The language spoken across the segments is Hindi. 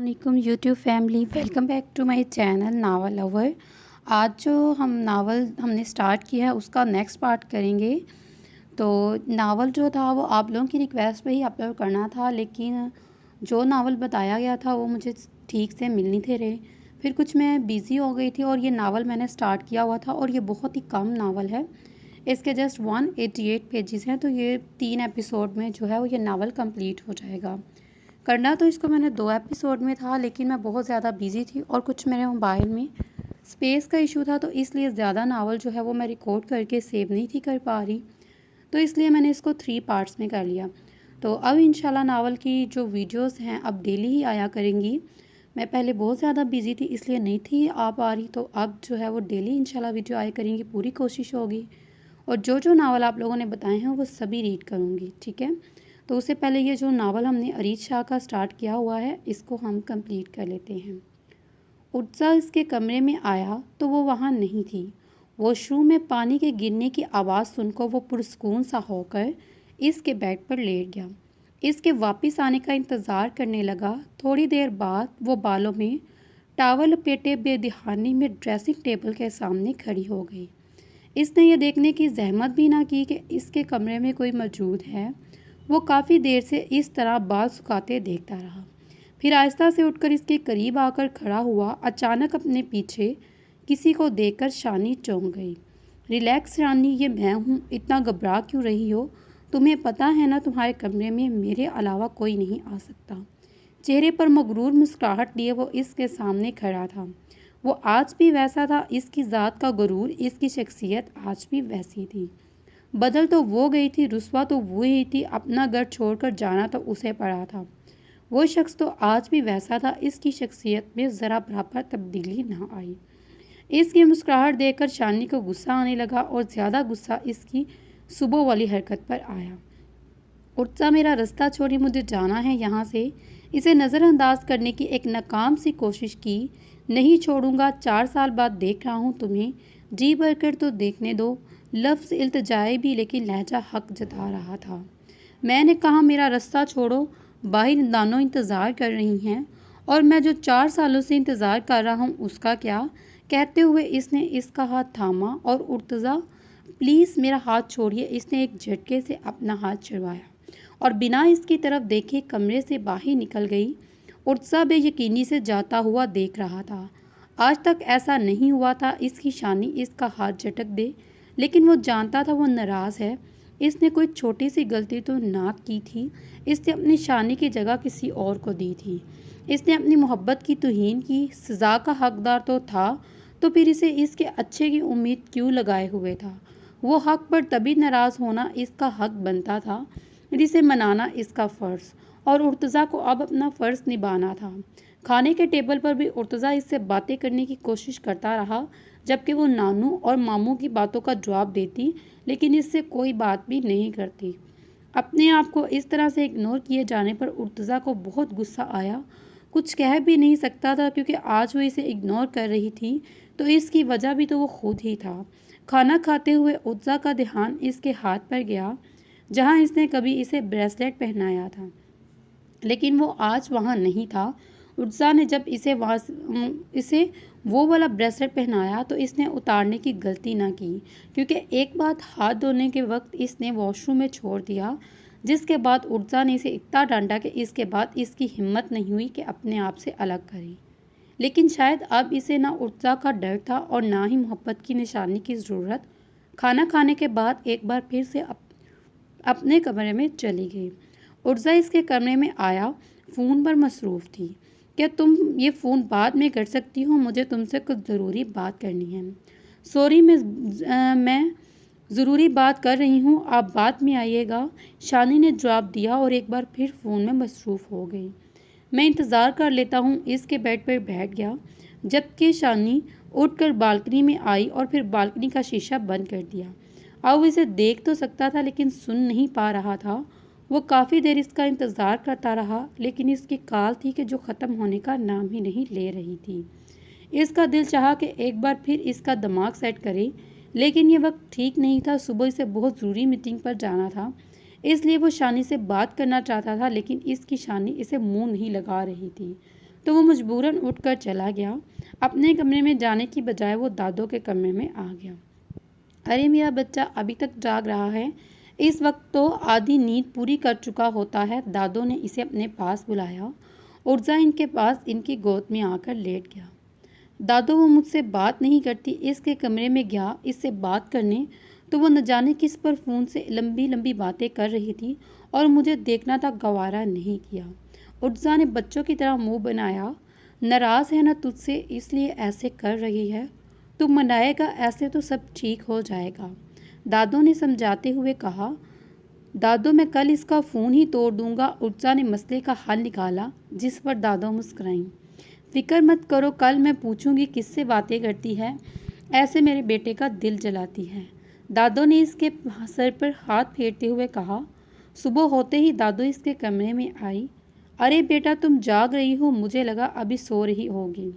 वालेकुम YouTube family, welcome back to my channel novel lover. आज जो हम नावल हमने स्टार्ट किया है उसका नेक्स्ट पार्ट करेंगे। तो नावल जो था वो आप लोगों की रिक्वेस्ट पे ही अपलोड करना था, लेकिन जो नावल बताया गया था वो मुझे ठीक से मिल नहीं थे रहे। फिर कुछ मैं बिज़ी हो गई थी और ये नावल मैंने स्टार्ट किया हुआ था और ये बहुत ही कम नावल है। इसके जस्ट 188 पेजेस हैं, तो ये 3 एपिसोड में जो है वो ये नावल कंप्लीट हो जाएगा। करना तो इसको मैंने 2 एपिसोड में था, लेकिन मैं बहुत ज़्यादा बिज़ी थी और कुछ मेरे मोबाइल में स्पेस का इशू था, तो इसलिए ज़्यादा नावल जो है वो मैं रिकॉर्ड करके सेव नहीं थी कर पा रही। तो इसलिए मैंने इसको 3 पार्ट्स में कर लिया। तो अब इंशाल्लाह नावल की जो वीडियोस हैं अब डेली ही आया करेंगी। मैं पहले बहुत ज़्यादा बिज़ी थी इसलिए नहीं थी आ पा रही, तो अब जो है वो डेली इंशाल्लाह वीडियो आया करेंगी, पूरी कोशिश होगी। और जो जो नावल आप लोगों ने बताए हैं वो सभी रीड करूँगी, ठीक है। तो उससे पहले ये जो नावल हमने अरीज शाह का स्टार्ट किया हुआ है इसको हम कंप्लीट कर लेते हैं। उत्साह इसके कमरे में आया तो वो वहाँ नहीं थी। वॉशरूम में पानी के गिरने की आवाज़ सुनकर वो पुरस्कून सा होकर इसके बेड पर लेट गया। इसके वापस आने का इंतज़ार करने लगा। थोड़ी देर बाद वो बालों में टावल लपेटे बेदहानी में ड्रेसिंग टेबल के सामने खड़ी हो गई। इसने ये देखने की जहमत भी ना की कि इसके कमरे में कोई मौजूद है। वो काफ़ी देर से इस तरह बाल सुखाते देखता रहा, फिर आहिस्ता से उठकर इसके करीब आकर खड़ा हुआ। अचानक अपने पीछे किसी को देखकर शानी चौंक गई। रिलैक्स शानी, ये मैं हूँ, इतना घबरा क्यों रही हो? तुम्हें पता है ना तुम्हारे कमरे में मेरे अलावा कोई नहीं आ सकता। चेहरे पर मगरूर मुस्कुराहट लिए वो इसके सामने खड़ा था। वो आज भी वैसा था, इसकी ज़ात का गुरूर, इसकी शख्सियत आज भी वैसी थी। बदल तो वो गई थी, रुस्वा तो वो ही थी, अपना घर छोड़कर जाना तो उसे पड़ा था। वो शख्स तो आज भी वैसा था, इसकी शख्सियत में ज़रा बराबर तब्दीली ना आई। इसकी मुस्कुराहट देखकर शानी को गुस्सा आने लगा और ज़्यादा गुस्सा इसकी सुबह वाली हरकत पर आया। उठसा, मेरा रास्ता छोड़ी, मुझे जाना है यहाँ से। इसे नज़रअंदाज करने की एक नाकाम सी कोशिश की। नहीं छोड़ूंगा, 4 साल बाद देख रहा हूँ तुम्हें, जी भरकर तो देखने दो। लफ्ज़ इल्तजाई भी, लेकिन लहजा हक जता रहा था। मैंने कहा मेरा रास्ता छोड़ो, बाहर दानो इंतज़ार कर रही हैं, और मैं जो 4 सालों से इंतज़ार कर रहा हूँ उसका क्या? कहते हुए इसने इसका हाथ थामा और उर्तज़ा, प्लीज़ मेरा हाथ छोड़िए। इसने एक झटके से अपना हाथ छुड़वाया और बिना इसकी तरफ देखे कमरे से बाहर निकल गई। उर्तज़ा बेयकीनी से जाता हुआ देख रहा था। आज तक ऐसा नहीं हुआ था इसकी शानी इसका हाथ झटक दे, लेकिन वो जानता था वो नाराज़ है। इसने कोई छोटी सी गलती तो ना की थी। इसने अपनी शानी की जगह किसी और को दी थी। इसने अपनी मोहब्बत की तौहीन की, सज़ा का हकदार तो था, तो फिर इसे इसके अच्छे की उम्मीद क्यों लगाए हुए था? वो हक पर तभी नाराज़ होना इसका हक बनता था, जिसे मनाना इसका फ़र्ज़, और उर्तज़ा को अब अपना फ़र्ज़ निभाना था। खाने के टेबल पर भी उर्तज़ा इससे बातें करने की कोशिश करता रहा, जबकि वो नानू और मामू की बातों का जवाब देती, लेकिन इससे कोई बात भी नहीं करती। अपने आप को इस तरह से इग्नोर किए जाने पर उर्तज़ा को बहुत गुस्सा आया। कुछ कह भी नहीं सकता था, क्योंकि आज वो इसे इग्नोर कर रही थी तो इसकी वजह भी तो वो खुद ही था। खाना खाते हुए उर्तज़ा का ध्यान इसके हाथ पर गया, जहाँ इसने कभी इसे ब्रेसलेट पहनाया था, लेकिन वो आज वहाँ नहीं था। उर्तज़ा ने जब इसे वो वाला ब्रेसलेट पहनाया तो इसने उतारने की गलती ना की, क्योंकि एक बात हाथ धोने के वक्त इसने वॉशरूम में छोड़ दिया, जिसके बाद उर्तज़ा ने इसे इतना डांटा कि इसके बाद इसकी हिम्मत नहीं हुई कि अपने आप से अलग करे। लेकिन शायद अब इसे ना उर्तज़ा का डर था और ना ही मोहब्बत की निशानी की ज़रूरत। खाना खाने के बाद एक बार फिर से अपने कमरे में चली गई। उर्तज़ा इसके कमरे में आया, फ़ोन पर मसरूफ़ थी। क्या तुम ये फ़ोन बाद में कर सकती हो? मुझे तुमसे कुछ ज़रूरी बात करनी है। सॉरी, मैं ज़रूरी बात कर रही हूँ, आप बाद में आइएगा, शानी ने जवाब दिया और एक बार फिर फ़ोन में मसरूफ़ हो गई। मैं इंतज़ार कर लेता हूँ, इसके बेड पर बैठ गया, जबकि शानी उठकर बालकनी में आई और फिर बालकनी का शीशा बंद कर दिया। अब वो इसे देख तो सकता था, लेकिन सुन नहीं पा रहा था। वो काफ़ी देर इसका इंतज़ार करता रहा, लेकिन इसकी काल थी कि जो ख़त्म होने का नाम ही नहीं ले रही थी। इसका दिल चाहा कि एक बार फिर इसका दिमाग सेट करे, लेकिन ये वक्त ठीक नहीं था। सुबह इसे बहुत ज़रूरी मीटिंग पर जाना था, इसलिए वो शानी से बात करना चाहता था, लेकिन इसकी शानी इसे मुंह नहीं लगा रही थी। तो वो मजबूरन उठकर चला गया। अपने कमरे में जाने की बजाय वो दादो के कमरे में आ गया। अरे मेरा बच्चा अभी तक जाग रहा है, इस वक्त तो आधी नींद पूरी कर चुका होता है। दादो ने इसे अपने पास बुलाया। उर्जा इनके पास इनकी गोद में आकर लेट गया। दादो वो मुझसे बात नहीं करती, इसके कमरे में गया इससे बात करने, तो वो न जाने किस पर फ़ोन से लंबी लंबी बातें कर रही थी और मुझे देखना तक गवारा नहीं किया। उर्जा ने बच्चों की तरह मुंह बनाया। नाराज़ है ना तुझसे, इसलिए ऐसे कर रही है। तू मनाएगा, ऐसे तो सब ठीक हो जाएगा, दादो ने समझाते हुए कहा। दादो मैं कल इसका फ़ोन ही तोड़ दूंगा। उर्जा ने मसले का हल निकाला, जिस पर दादो मुस्कुराई। फिक्र मत करो, कल मैं पूछूंगी किससे बातें करती है, ऐसे मेरे बेटे का दिल जलाती है, दादो ने इसके सर पर हाथ फेरते हुए कहा। सुबह होते ही दादो इसके कमरे में आई। अरे बेटा तुम जाग रही हो, मुझे लगा अभी सो रही होगी।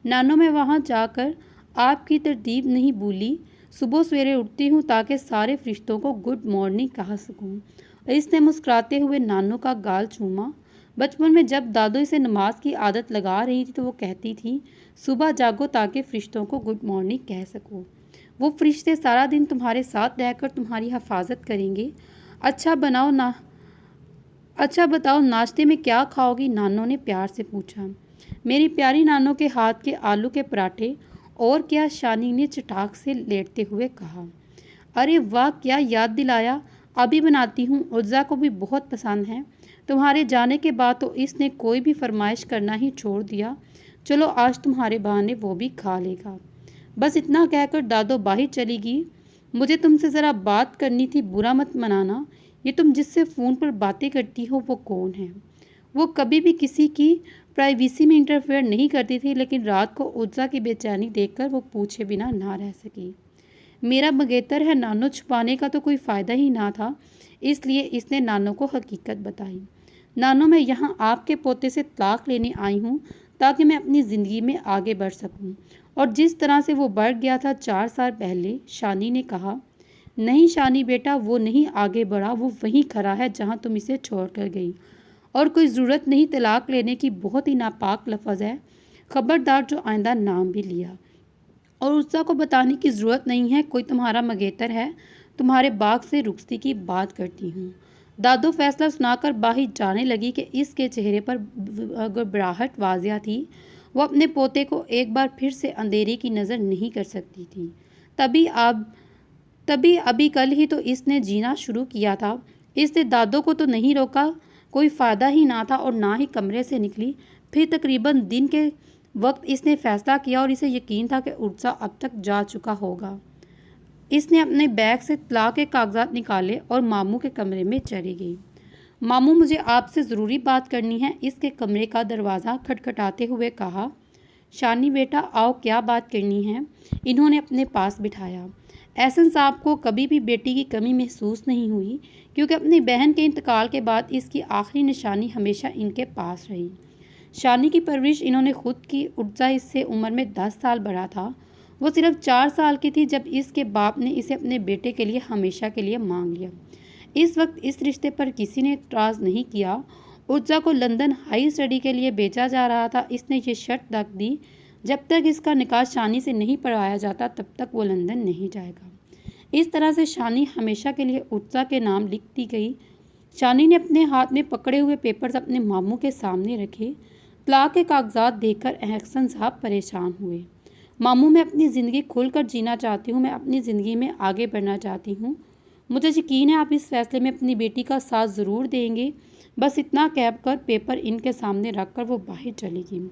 नानो मैं वहाँ जाकर आपकी तरतीब नहीं भूली, सुबह सवेरे उठती हूँ ताकि सारे फरिश्तों को गुड मॉर्निंग कहा सकूँ। इसने मुस्कुराते हुए नानो का गाल चूमा। बचपन में जब दादो इसे नमाज की आदत लगा रही थी तो वो कहती थी, सुबह जागो ताकि फरिश्तों को गुड मॉर्निंग कह सको। वो फरिश्ते सारा दिन तुम्हारे साथ रहकर तुम्हारी हिफाजत करेंगे। अच्छा बताओ नाश्ते में क्या खाओगी, नानो ने प्यार से पूछा। मेरी प्यारी नानो के हाथ के आलू के पराठे। और क्या, शानी ने चटाक से लेटते हुए कहा। अरे वाह, क्या याद दिलाया, अभी बनाती हूँ, उर्जा को भी बहुत पसंद है। तुम्हारे जाने के बाद तो इसने कोई भी फरमाइश करना ही छोड़ दिया। चलो आज तुम्हारे बहाने वो भी खा लेगा। बस इतना कहकर दादो बाहर चली गई। मुझे तुमसे ज़रा बात करनी थी, बुरा मत मनाना। ये तुम जिससे फ़ोन पर बातें करती हो वो कौन है? वो कभी भी किसी की प्राइवेसी में इंटरफेयर नहीं करती थी, लेकिन रात को उर्जा की बेचैनी देखकर वो पूछे बिना ना रह सकी। मेरा मंगेतर है नानो, छुपाने का तो कोई फ़ायदा ही ना था, इसलिए इसने नानो को हकीकत बताई। नानो मैं यहाँ आपके पोते से तलाक लेने आई हूँ ताकि मैं अपनी ज़िंदगी में आगे बढ़ सकूँ, और जिस तरह से वो बढ़ गया था 4 साल पहले, शानी ने कहा। नहीं शानी बेटा, वो नहीं आगे बढ़ा, वो वहीं खड़ा है जहाँ तुम इसे छोड़ कर गई, और कोई ज़रूरत नहीं तलाक लेने की, बहुत ही नापाक लफ्ज़ है, खबरदार जो आइंदा नाम भी लिया। और उर्जा को बताने की ज़रूरत नहीं है, कोई तुम्हारा मंगेतर है, तुम्हारे बाग से रुखसती की बात करती हूँ। दादो फैसला सुनाकर बाहर जाने लगी कि इसके चेहरे पर घबराहट वाजिया थी। वो अपने पोते को एक बार फिर से अंधेरे की नज़र नहीं कर सकती थी। तभी अभी कल ही तो इसने जीना शुरू किया था। इसने दादो को तो नहीं रोका, कोई फ़ायदा ही ना था, और ना ही कमरे से निकली। फिर तकरीबन दिन के वक्त इसने फैसला किया और इसे यकीन था कि उर्जा अब तक जा चुका होगा। इसने अपने बैग से तलाक के कागजात निकाले और मामू के कमरे में चली गई। मामू मुझे आपसे ज़रूरी बात करनी है, इसके कमरे का दरवाज़ा खटखटाते हुए कहा। शानी बेटा आओ, क्या बात करनी है? इन्होंने अपने पास बिठाया। एहसन साहब को कभी भी बेटी की कमी महसूस नहीं हुई, क्योंकि अपनी बहन के इंतकाल के बाद इसकी आखिरी निशानी हमेशा इनके पास रही। शानी की परवरिश इन्होंने खुद की। उर्जा इससे उम्र में 10 साल बड़ा था। वो सिर्फ 4 साल की थी जब इसके बाप ने इसे अपने बेटे के लिए हमेशा के लिए मांग लिया। इस वक्त इस रिश्ते पर किसी ने एतराज़ नहीं किया। उर्जा को लंदन हाई स्टडी के लिए भेजा जा रहा था। इसने ये शर्त रख दी, जब तक इसका निकाह शानी से नहीं पढ़ाया जाता तब तक वो लंदन नहीं जाएगा। इस तरह से शानी हमेशा के लिए उर्जा के नाम लिखती गई। शानी ने अपने हाथ में पकड़े हुए पेपर्स अपने मामू के सामने रखे। तलाक के कागजात देखकर एहसन साहब परेशान हुए। मामू मैं अपनी ज़िंदगी खुलकर जीना चाहती हूँ, मैं अपनी ज़िंदगी में आगे बढ़ना चाहती हूँ। मुझे यकीन है आप इस फैसले में अपनी बेटी का साथ ज़रूर देंगे। बस इतना कहकर पेपर इनके सामने रखकर वो बाहर चली गई।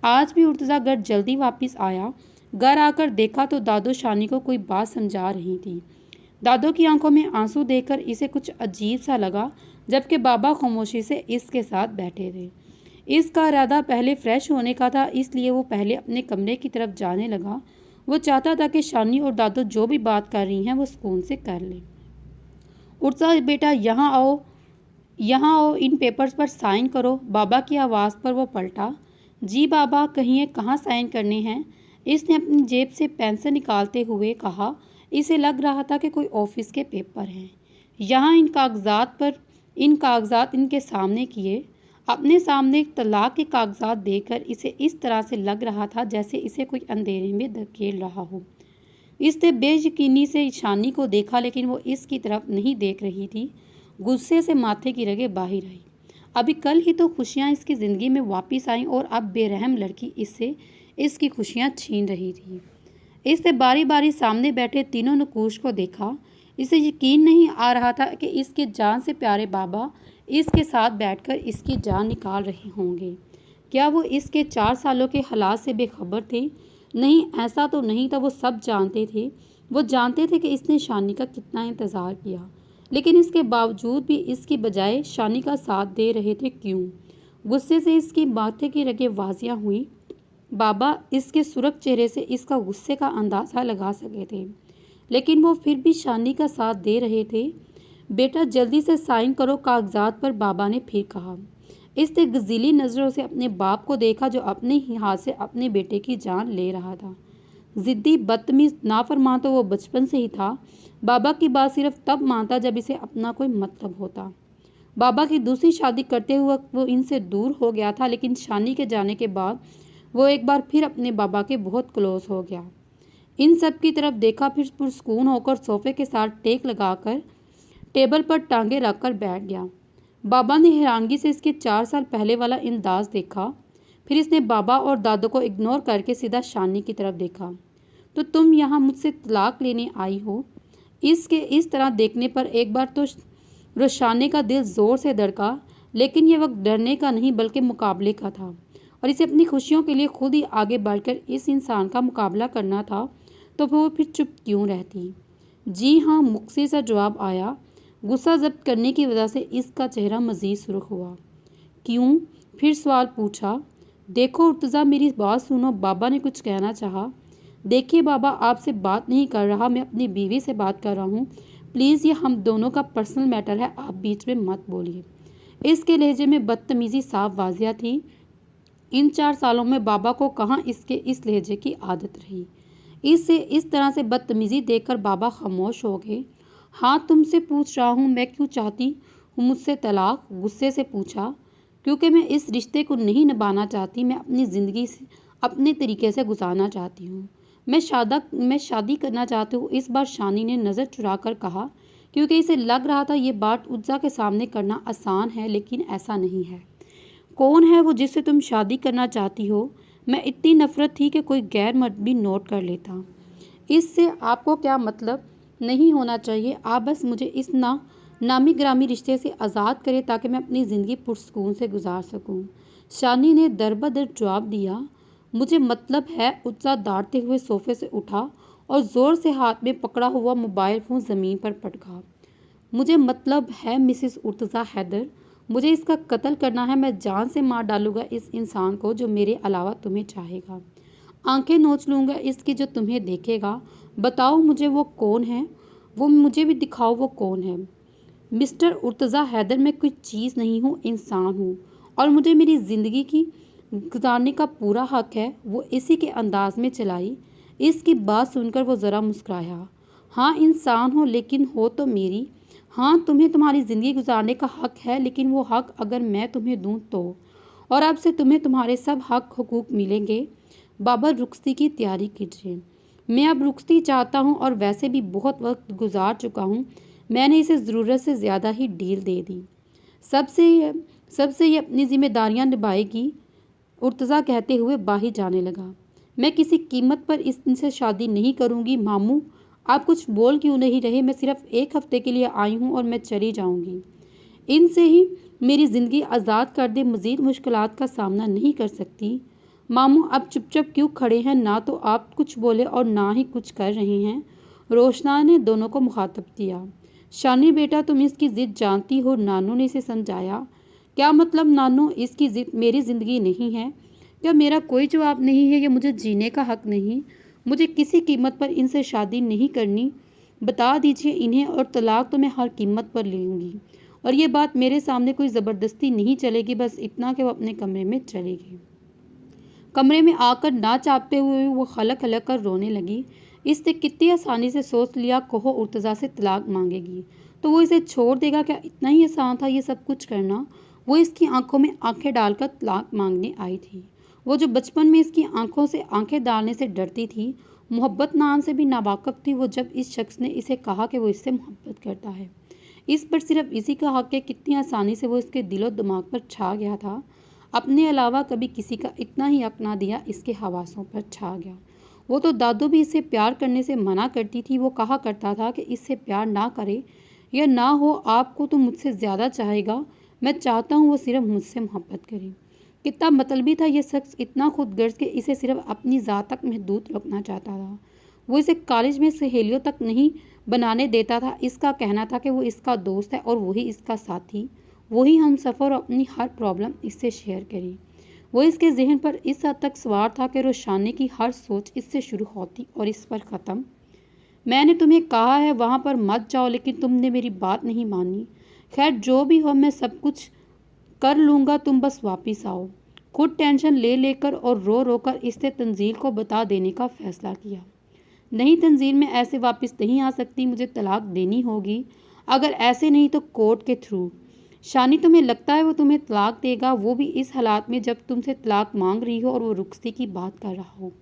आज भी उर्तज़ा घर जल्दी वापस आया। घर आकर देखा तो दादो शानी को कोई बात समझा रही थी। दादो की आंखों में आंसू देखकर इसे कुछ अजीब सा लगा, जबकि बाबा खामोशी से इसके साथ बैठे थे। इसका इरादा पहले फ्रेश होने का था, इसलिए वो पहले अपने कमरे की तरफ जाने लगा। वो चाहता था कि शानी और दादो जो भी बात कर रही हैं वो सुकून से कर लें। उर्तज़ा बेटा यहाँ आओ, इन पेपर्स पर साइन करो। बाबा की आवाज़ पर वो पलटा। जी बाबा, कहिए कहाँ साइन करने हैं? इसने अपनी जेब से पेंसिल निकालते हुए कहा। इसे लग रहा था कि कोई ऑफिस के पेपर हैं। यहाँ इन कागजात इनके सामने किए। अपने सामने तलाक के कागजात देखकर इसे इस तरह से लग रहा था जैसे इसे कोई अंधेरे में धकेल रहा हो। इसने बेयकीनी से शानी को देखा, लेकिन वो इसकी तरफ नहीं देख रही थी। गुस्से से माथे की रगें बाहर आई। अभी कल ही तो खुशियां इसकी ज़िंदगी में वापस आईं और अब बेरहम लड़की इससे इसकी खुशियां छीन रही थी। इसने बारी बारी सामने बैठे तीनों नकूश को देखा। इसे यकीन नहीं आ रहा था कि इसके जान से प्यारे बाबा इसके साथ बैठकर इसकी जान निकाल रहे होंगे। क्या वो इसके 4 सालों के हालात से बेखबर थे? नहीं, ऐसा तो नहीं था। वो सब जानते थे। वो जानते थे कि इसने शानी का कितना इंतज़ार किया, लेकिन इसके बावजूद भी इसकी बजाय शानी का साथ दे रहे थे। क्यों? गुस्से से इसकी माथे की रगें वाजियाँ हुई। बाबा इसके सुरख चेहरे से इसका गुस्से का अंदाज़ा लगा सके थे, लेकिन वो फिर भी शानी का साथ दे रहे थे। बेटा जल्दी से साइन करो कागजात पर, बाबा ने फिर कहा। इसने गजीली नज़रों से अपने बाप को देखा जो अपने ही हाथ से अपने बेटे की जान ले रहा था। ज़िद्दी, बदतमीज़, नाफरमान तो वो बचपन से ही था। बाबा की बात सिर्फ तब मानता जब इसे अपना कोई मतलब होता। बाबा की दूसरी शादी करते हुए वो इनसे दूर हो गया था, लेकिन शानी के जाने के बाद वो एक बार फिर अपने बाबा के बहुत क्लोज हो गया। इन सब की तरफ देखा, फिर पुरस्कून होकर सोफे के साथ टेक लगाकर टेबल पर टांगे रखकर बैठ गया। बाबा ने हैरानगी से इसके 4 साल पहले वाला अंदाज देखा। फिर इसने बाबा और दादू को इग्नोर करके सीधा शानी की तरफ देखा। तो तुम यहाँ मुझसे तलाक लेने आई हो? इसके इस तरह देखने पर एक बार तो रोशाने का दिल जोर से धड़का, लेकिन ये वक्त डरने का नहीं बल्कि मुकाबले का था, और इसे अपनी खुशियों के लिए खुद ही आगे बढ़कर इस इंसान का मुकाबला करना था। तो वो फिर चुप क्यों रहती? जी हाँ, मुखसी सा जवाब आया। गुस्सा जब्त करने की वजह से इसका चेहरा मज़ीद सुर्ख हुआ। क्यों? फिर सवाल पूछा। देखो उर्तज़ा, मेरी बात सुनो, बाबा ने कुछ कहना चाहा। देखिए बाबा, आपसे बात नहीं कर रहा, मैं अपनी बीवी से बात कर रहा हूँ। प्लीज़, ये हम दोनों का पर्सनल मैटर है, आप बीच में मत बोलिए। इसके लहजे में बदतमीज़ी साफ वाजिया थी। इन 4 सालों में बाबा को कहाँ इसके इस लहजे की आदत रही। इससे इस तरह से बदतमीज़ी देखकर बाबा खामोश हो गए। हाँ, तुमसे पूछ रहा हूँ, मैं क्यों चाहती हूँ मुझसे तलाक? गुस्से से पूछा। क्योंकि मैं इस रिश्ते को नहीं निभाना चाहती। मैं अपनी ज़िंदगी से अपने तरीके से गुजारना चाहती हूँ। मैं शादी करना चाहती हूँ। इस बार शानी ने नज़र चुरा कर कहा, क्योंकि इसे लग रहा था ये बात उत्जा के सामने करना आसान है, लेकिन ऐसा नहीं है। कौन है वो जिससे तुम शादी करना चाहती हो? मैं इतनी नफरत थी कि कोई गैर मर्द भी नोट कर लेता। इससे आपको क्या मतलब नहीं होना चाहिए। आप बस मुझे इस नामी ग्रामी रिश्ते से आज़ाद करें ताकि मैं अपनी ज़िंदगी पुरसकून से गुजार सकूं। शानी ने दरबदर जवाब दिया। मुझे मतलब है। उत्साह दाढ़ते हुए सोफे से उठा और ज़ोर से हाथ में पकड़ा हुआ मोबाइल फ़ोन ज़मीन पर पटका। मुझे मतलब है मिसेस उर्तज़ा हैदर, मुझे इसका कत्ल करना है। मैं जान से मार डालूंगा इस इंसान को जो मेरे अलावा तुम्हें चाहेगा। आंखें नोच लूँगा इसकी जो तुम्हें देखेगा। बताओ मुझे वो कौन है? वो मुझे भी दिखाओ वो कौन है। मिस्टर उर्तज़ा हैदर, मैं कोई चीज़ नहीं हूँ, इंसान हूँ, और मुझे मेरी ज़िंदगी की गुजारने का पूरा हक है। वो इसी के अंदाज में चलाई। इसकी बात सुनकर वो ज़रा मुस्कुराया। हाँ, इंसान हो, लेकिन हो तो मेरी। हाँ, तुम्हें तुम्हारी ज़िंदगी गुजारने का हक है, लेकिन वो हक अगर मैं तुम्हें दूँ तो। और अब से तुम्हें तुम्हारे सब हक हुकूक मिलेंगे। बाबा, रुखसती की तैयारी कीजिए। मैं अब रुखसती चाहता हूँ, और वैसे भी बहुत वक्त गुजार चुका हूँ। मैंने इसे ज़रूरत से ज़्यादा ही डील दे दी। सबसे ये अपनी जिम्मेदारियाँ निभाएगी, उर्तज़ा कहते हुए बाहर जाने लगा। मैं किसी कीमत पर इनसे शादी नहीं करूँगी। मामू, आप कुछ बोल क्यों नहीं रहे? मैं सिर्फ 1 हफ्ते के लिए आई हूँ और मैं चली जाऊँगी। इनसे ही मेरी ज़िंदगी आज़ाद कर दे, मज़ीद मुश्किलात का सामना नहीं कर सकती। मामू, अब चुपचाप क्यों खड़े हैं? ना तो आप कुछ बोले और ना ही कुछ कर रहे हैं। रोशना ने दोनों को मुखातब किया। शानी बेटा, तुम इसकी ज़िद जानती हो, नानू ने इसे समझाया। क्या मतलब नानू? इसकी ज़िद मेरी ज़िंदगी नहीं है। क्या मेरा कोई जवाब नहीं है? या मुझे जीने का हक नहीं? मुझे किसी कीमत पर इनसे शादी नहीं करनी। बता दीजिए इन्हें, और तलाक तो मैं हर कीमत पर लूँगी। और ये बात मेरे सामने कोई ज़बरदस्ती नहीं चलेगी। बस इतना कि वो अपने कमरे में चली गई। कमरे में आकर ना चाहते हुए वो खलक खलक कर रोने लगी। इसने कितनी आसानी से सोच लिया, कहो उर्तज़ा से तलाक मांगेगी तो वो इसे छोड़ देगा। क्या इतना ही आसान था ये सब कुछ करना? वो इसकी आंखों में आंखें डालकर तलाक मांगने आई थी। वो जो बचपन में इसकी आंखों से आंखें डालने से डरती थी, मोहब्बत नाम से भी नावाकिफ थी, वो जब इस शख्स ने इसे कहा कि वो इससे मोहब्बत करता है, इस पर सिर्फ इसी का हक है, कितनी आसानी से वो इसके दिलो दिमाग पर छा गया था। अपने अलावा कभी किसी का इतना ही हक ना दिया, इसके हवासों पर छा गया। वो तो दादू भी इससे प्यार करने से मना करती थी। वो कहा करता था कि इससे प्यार ना करे या ना हो, आपको तो मुझसे ज़्यादा चाहेगा, मैं चाहता हूँ वो सिर्फ मुझसे मोहब्बत करे। कितना मतलबी था ये शख्स, इतना खुदगर्ज के इसे सिर्फ अपनी ज़ात तक महदूद रखना चाहता था। वो इसे कॉलेज में सहेलियों तक नहीं बनाने देता था। इसका कहना था कि वो इसका दोस्त है और वही इसका साथी, वही हम सफ़र और अपनी हर प्रॉब्लम इससे शेयर करी। वो इसके जहन पर इस हद तक सवार था कि रोशानी की हर सोच इससे शुरू होती और इस पर ख़त्म। मैंने तुम्हें कहा है वहाँ पर मत जाओ, लेकिन तुमने मेरी बात नहीं मानी। खैर जो भी हो, मैं सब कुछ कर लूँगा, तुम बस वापस आओ। खुद टेंशन ले लेकर और रो रो कर इसने तंजील को बता देने का फ़ैसला किया। नहीं तंजील, मैं ऐसे वापस नहीं आ सकती, मुझे तलाक देनी होगी। अगर ऐसे नहीं तो कोर्ट के थ्रू। शानी, तुम्हें लगता है वो तुम्हें तलाक देगा, वो भी इस हालात में जब तुमसे तलाक मांग रही हो और वो रुखसती की बात कर रहा हो।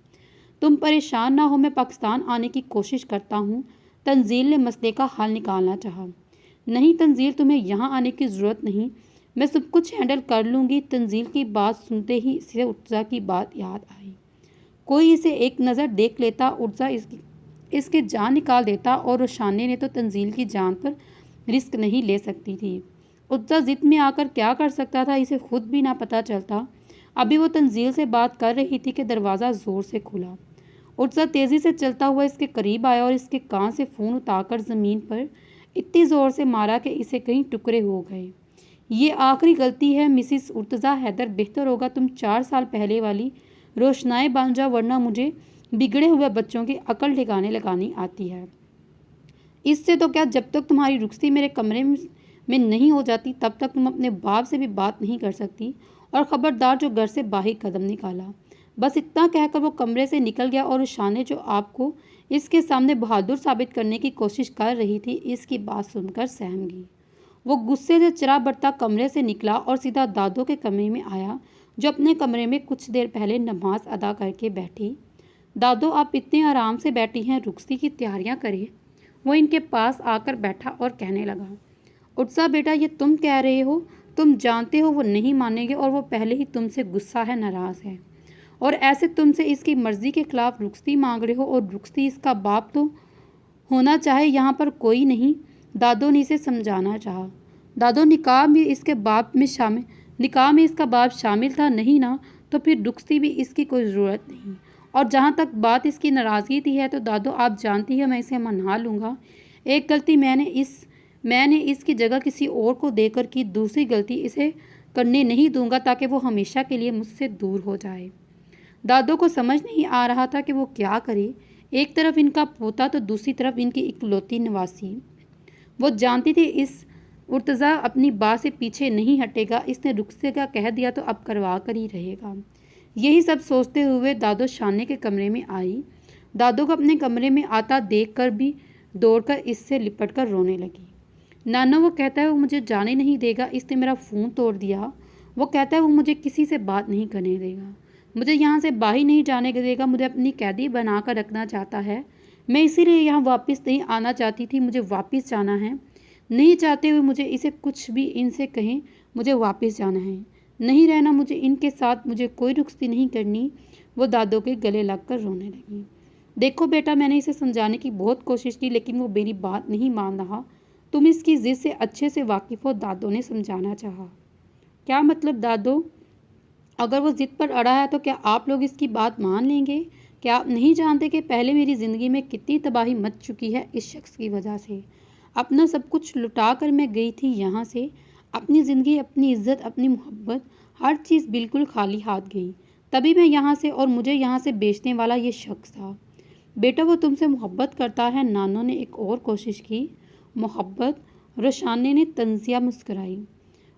तुम परेशान ना हो, मैं पाकिस्तान आने की कोशिश करता हूँ। तंजील ने मसले का हल निकालना चाहा। नहीं तंजील, तुम्हें यहाँ आने की ज़रूरत नहीं, मैं सब कुछ हैंडल कर लूँगी। तंजील की बात सुनते ही इसे उत्सा की बात याद आई। कोई इसे एक नज़र देख लेता, उत्सा इसके जान निकाल देता, और रोशानी ने तो तंजील की जान पर रिस्क नहीं ले सकती थी। उत्सा जिद में आकर क्या कर सकता था, इसे खुद भी ना पता चलता। अभी वो तंजील से बात कर रही थी कि दरवाज़ा ज़ोर से खुला। उत्सा तेज़ी से चलता हुआ इसके करीब आया और इसके कान से फ़ोन उतारकर ज़मीन पर इतनी ज़ोर से मारा कि इसे कई टुकड़े हो गए। ये आखिरी गलती है मिसिस उर्तज़ा हैदर, बेहतर होगा तुम 4 साल पहले वाली रोशनाई बन जाओ, वरना मुझे बिगड़े हुए बच्चों की अकल ठिकाने लगानी आती है। इससे तो क्या, जब तक तुम्हारी रुखसती मेरे कमरे में नहीं हो जाती तब तक तुम अपने बाप से भी बात नहीं कर सकती, और ख़बरदार जो घर से बाहर कदम निकाला। बस इतना कहकर वो कमरे से निकल गया और शाने जो आपको इसके सामने बहादुर साबित करने की कोशिश कर रही थी, इसकी बात सुनकर सहम गई। वो गुस्से से चरा बरता कमरे से निकला और सीधा दादो के कमरे में आया, जो अपने कमरे में कुछ देर पहले नमाज अदा करके बैठी। दादो, आप इतने आराम से बैठी हैं, रुखसती की तैयारियां करें। वो इनके पास आकर बैठा और कहने लगा, उत्सा बेटा, ये तुम कह रहे हो, तुम जानते हो वो नहीं मानेंगे और वो पहले ही तुमसे गुस्सा है, नाराज़ है, और ऐसे तुमसे इसकी मर्ज़ी के खिलाफ रुखसती मांग रहे हो, और रुखसती इसका बाप तो होना चाहे, यहाँ पर कोई नहीं। दादो ने इसे समझाना चाहा। दादो, निकाह में इसका बाप शामिल था नहीं ना, तो फिर रुखसती भी इसकी कोई ज़रूरत नहीं। और जहाँ तक बात इसकी नाराज़गी की है, तो दादो आप जानती है मैं इसे मना लूँगा। एक गलती मैंने इसकी जगह किसी और को देकर की, दूसरी गलती इसे करने नहीं दूंगा ताकि वो हमेशा के लिए मुझसे दूर हो जाए। दादो को समझ नहीं आ रहा था कि वो क्या करे। एक तरफ इनका पोता तो दूसरी तरफ इनकी इकलौती नवासी। वो जानती थी इस उर्तज़ा अपनी बात से पीछे नहीं हटेगा। इसने रुखसती का कह दिया तो अब करवा कर ही रहेगा। यही सब सोचते हुए दादो शाने के कमरे में आई। दादो को अपने कमरे में आता देखकर भी दौड़कर इससे लिपटकर रोने लगी। नाना, वो कहता है वो मुझे जाने नहीं देगा, इसने मेरा फ़ोन तोड़ दिया। वो कहता है वो मुझे किसी से बात नहीं करने देगा, मुझे यहाँ से बाहर नहीं जाने देगा, मुझे अपनी कैदी बना कर रखना चाहता है। मैं इसीलिए यहाँ वापस नहीं आना चाहती थी, मुझे वापस जाना है। नहीं चाहते हुए मुझे इसे कुछ भी इनसे कहें, मुझे वापस जाना है, नहीं रहना मुझे इनके साथ, मुझे कोई रुखसती नहीं करनी। वो दादो के गले लगकर रोने लगी। देखो बेटा, मैंने इसे समझाने की बहुत कोशिश की, लेकिन वो मेरी बात नहीं मान रहा। तुम इसकी ज़िद से अच्छे से वाकिफ़ हो, दादो ने समझाना चाहा। क्या मतलब दादो? अगर वो ज़िद पर अड़ा है तो क्या आप लोग इसकी बात मान लेंगे? क्या आप नहीं जानते कि पहले मेरी ज़िंदगी में कितनी तबाही मच चुकी है इस शख्स की वजह से? अपना सब कुछ लुटा कर मैं गई थी यहाँ से, अपनी ज़िंदगी, अपनी इज़्ज़त, अपनी मोहब्बत, हर चीज़ बिल्कुल खाली हाथ गई। तभी मैं यहाँ से, और मुझे यहाँ से बेचने वाला ये शख्स था। बेटा, वो तुमसे मोहब्बत करता है। नानो ने एक और कोशिश की। मोहब्बत? रोशानी ने तंजिया मुस्कुराई।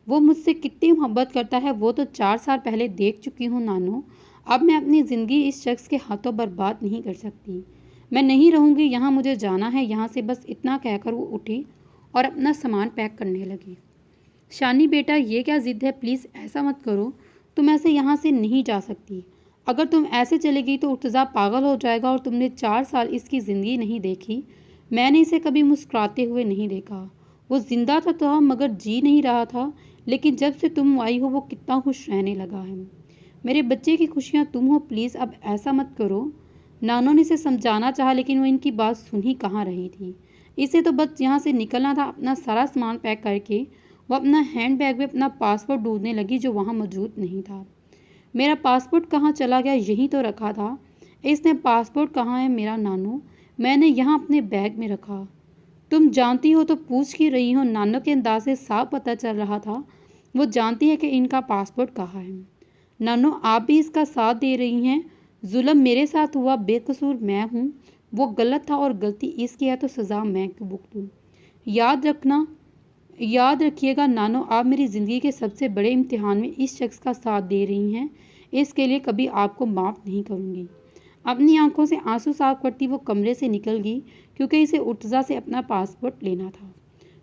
वो मुझसे कितनी मोहब्बत करता है वो तो 4 साल पहले देख चुकी हूँ नानो। अब मैं अपनी ज़िंदगी इस शख्स के हाथों बर्बाद नहीं कर सकती। मैं नहीं रहूँगी यहाँ, मुझे जाना है यहाँ से, बस इतना कहकर वो उठी और अपना सामान पैक करने लगी। शानी बेटा ये क्या ज़िद है, प्लीज़ ऐसा मत करो, तुम ऐसे यहाँ से नहीं जा सकती। अगर तुम ऐसे चलेगी तो उर्तज़ा पागल हो जाएगा और तुमने 4 साल इसकी ज़िंदगी नहीं देखी। मैंने इसे कभी मुस्कुराते हुए नहीं देखा। वो ज़िंदा तो था मगर जी नहीं रहा था, लेकिन जब से तुम आई हो वो कितना खुश रहने लगा है। मेरे बच्चे की खुशियाँ तुम हो, प्लीज़ अब ऐसा मत करो। नानों ने इसे समझाना चाहा लेकिन वो इनकी बात सुन ही कहाँ रही थी। इसे तो बस यहाँ से निकलना था। अपना सारा सामान पैक करके वो अपना हैंड बैग में अपना पासपोर्ट ढूंढने लगी जो वहाँ मौजूद नहीं था। मेरा पासपोर्ट कहाँ चला गया, यहीं तो रखा था। इसने पासपोर्ट कहाँ है मेरा नानू, मैंने यहाँ अपने बैग में रखा। तुम जानती हो तो पूछ ही रही हो। नानों के अंदाज से साफ पता चल रहा था वो जानती है कि इनका पासपोर्ट कहाँ है। नानो आप भी इसका साथ दे रही हैं। जुल्म मेरे साथ हुआ, बेकसूर मैं हूँ। वो गलत था और गलती इसकी है तो सज़ा मैं क्यों भुगतूँ। याद रखिएगा नानो, आप मेरी ज़िंदगी के सबसे बड़े इम्तिहान में इस शख्स का साथ दे रही हैं। इसके लिए कभी आपको माफ़ नहीं करूँगी। अपनी आंखों से आंसू साफ करती वो कमरे से निकल गई क्योंकि इसे उर्तज़ा से अपना पासपोर्ट लेना था।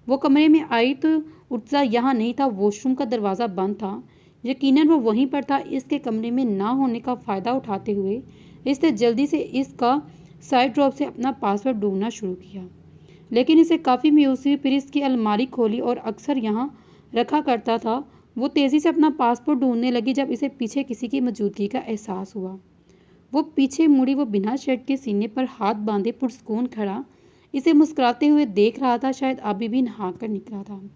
वो कमरे में आई तो उर्तज़ा यहाँ नहीं था। वॉशरूम का दरवाज़ा बंद था। यकीनन वो वहीं पर था। इसके कमरे में ना होने का फ़ायदा उठाते हुए इसने जल्दी से इसका साइड ड्रॉप से अपना पासवर्ड ढूंढना शुरू किया, लेकिन इसे काफ़ी मायूसी हुई। फिर इसकी अलमारी खोली और अक्सर यहाँ रखा करता था। वो तेज़ी से अपना पासपोर्ट ढूंढने लगी जब इसे पीछे किसी की मौजूदगी का एहसास हुआ। वो पीछे मुड़ी। वो बिना शर्ट के सीने पर हाथ बांधे पुरस्कून खड़ा इसे मुस्कुराते हुए देख रहा था। शायद अभी भी नहा कर निकला था।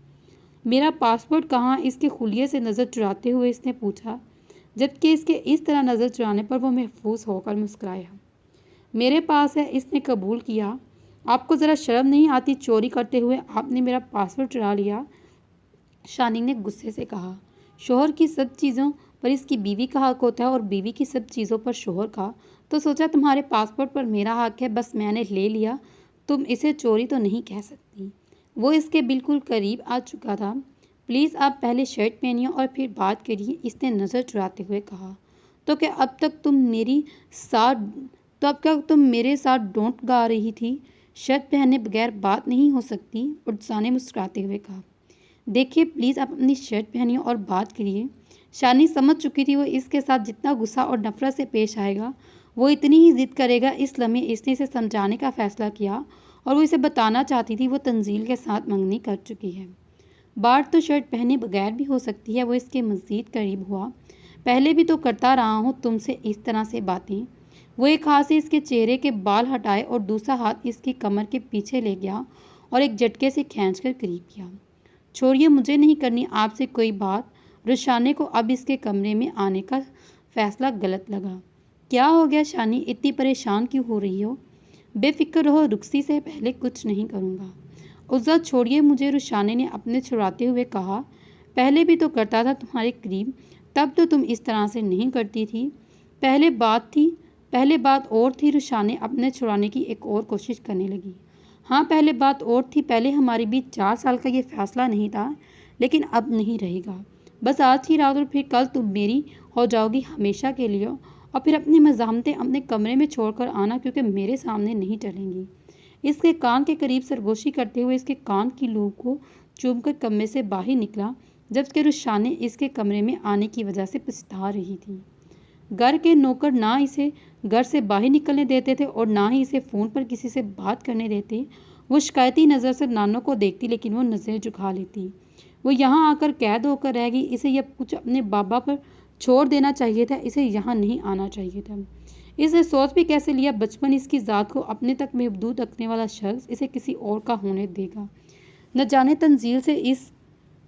मेरा पासपोर्ट कहाँ, इसके खुलिये से नज़र चुराते हुए इसने पूछा, जबकि इसके इस तरह नज़र चुराने पर वो महफूज होकर मुस्कुराया। मेरे पास है, इसने कबूल किया। आपको ज़रा शर्म नहीं आती, चोरी करते हुए आपने मेरा पासपोर्ट चुरा लिया, शानी ने गुस्से से कहा। शोहर की सब चीज़ों पर इसकी बीवी का हक होता है और बीवी की सब चीज़ों पर शोहर का। तो सोचा तुम्हारे पासपोर्ट पर मेरा हक है, बस मैंने ले लिया, तुम इसे चोरी तो नहीं कह सकती। वो इसके बिल्कुल करीब आ चुका था। प्लीज़ आप पहले शर्ट पहनिए और फिर बात करिए, इसने नज़र चुराते हुए कहा। तो क्या अब तक तुम मेरे साथ डोंट गा रही थी? शर्ट पहने बगैर बात नहीं हो सकती, उर्तज़ा ने मुस्कुराते हुए कहा। देखिए प्लीज़ आप अपनी शर्ट पहनिए और बात करिए। शानी समझ चुकी थी वो इसके साथ जितना गुस्सा और नफरत से पेश आएगा वो इतनी ही जिद करेगा। इस लम्हे इसने इसे समझाने का फ़ैसला किया और वो इसे बताना चाहती थी वो तंजील के साथ मंगनी कर चुकी है। बात तो शर्ट पहने बगैर भी हो सकती है। वो इसके मज़ीद करीब हुआ। पहले भी तो करता रहा हूँ तुमसे इस तरह से बातें। वो एक हाथ से इसके चेहरे के बाल हटाए और दूसरा हाथ इसकी कमर के पीछे ले गया और एक झटके से खींचकर करीब किया। छोड़िए, मुझे नहीं करनी आपसे कोई बात। रुशाने को अब इसके कमरे में आने का फ़ैसला गलत लगा। क्या हो गया शानी, इतनी परेशान क्यों हो रही हो? बेफिक्र रहो, रुखसी से पहले कुछ नहीं करूँगा। उज़्ज़ा छोड़िए मुझे, रुशाने ने अपने छुड़ाते हुए कहा। पहले भी तो करता था तुम्हारे करीब, तब तो तुम इस तरह से नहीं करती थी। पहले बात और थी। रुशाने अपने छुड़ाने की एक और कोशिश करने लगी। हाँ पहले बात और थी। पहले हमारे बीच 4 साल का ये फ़ैसला नहीं था, लेकिन अब नहीं रहेगा। बस आज ही रात और फिर कल तुम मेरी हो जाओगी हमेशा के लिए। और फिर अपनी मज़ाहमतें अपने कमरे में छोड़कर आना, क्योंकि मेरे सामने नहीं चलेंगी। इसके कान के करीब सरगोशी करते हुए इसके कान की लूप को चूमकर कमरे से बाहर निकला, जबकि रुशाने इसके कमरे में आने की वजह से पछता रही थी। घर के नौकर ना इसे घर से बाहर निकलने देते थे और ना ही इसे फ़ोन पर किसी से बात करने देते। वो शिकायती नज़र से नानों को देखती, लेकिन वो नज़रें झुका लेती। वो यहाँ आकर कैद होकर रह गई। इसे यह कुछ अपने बाबा पर छोड़ देना चाहिए था, इसे यहाँ नहीं आना चाहिए था। इसे सोच भी कैसे लिया, बचपन इसकी ज़ात को अपने तक महदूद रखने वाला शख्स इसे किसी और का होने देगा। न जाने तंजील से इस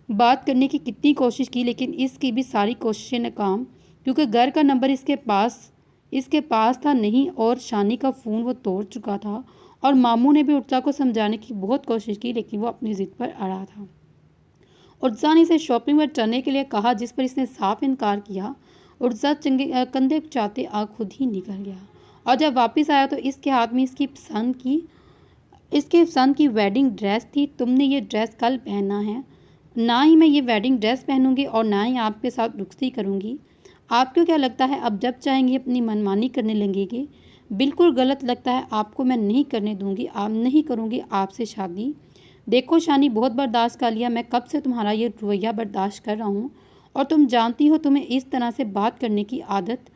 बात करने की कितनी कोशिश की, लेकिन इसकी भी सारी कोशिशें नाकाम, क्योंकि घर का नंबर इसके पास था नहीं और शानी का फ़ोन वो तोड़ चुका था। और मामू ने भी उर्तज़ा को समझाने की बहुत कोशिश की, लेकिन वो अपनी ज़िद पर अड़ा था। उर्तज़ा ने इसे शॉपिंग पर चलने के लिए कहा, जिस पर इसने साफ इनकार किया। उर्तज़ा कंधे चाहते खुद ही निकल गया और जब वापस आया तो इसके हाथ में इसके पसंद की वेडिंग ड्रेस थी। तुमने ये ड्रेस कल पहना है। ना ही मैं ये वेडिंग ड्रेस पहनूंगी और ना ही आपके साथ रुखसती करूंगी। आपको क्या लगता है अब जब चाहेंगी अपनी मनमानी करने लगेंगे? बिल्कुल गलत लगता है आपको। मैं नहीं करने दूंगी, आप नहीं करूंगी आपसे शादी। देखो शानी, बहुत बर्दाश्त कर लिया, मैं कब से तुम्हारा ये रवैया बर्दाश्त कर रहा हूँ, और तुम जानती हो तुम्हें इस तरह से बात करने की आदत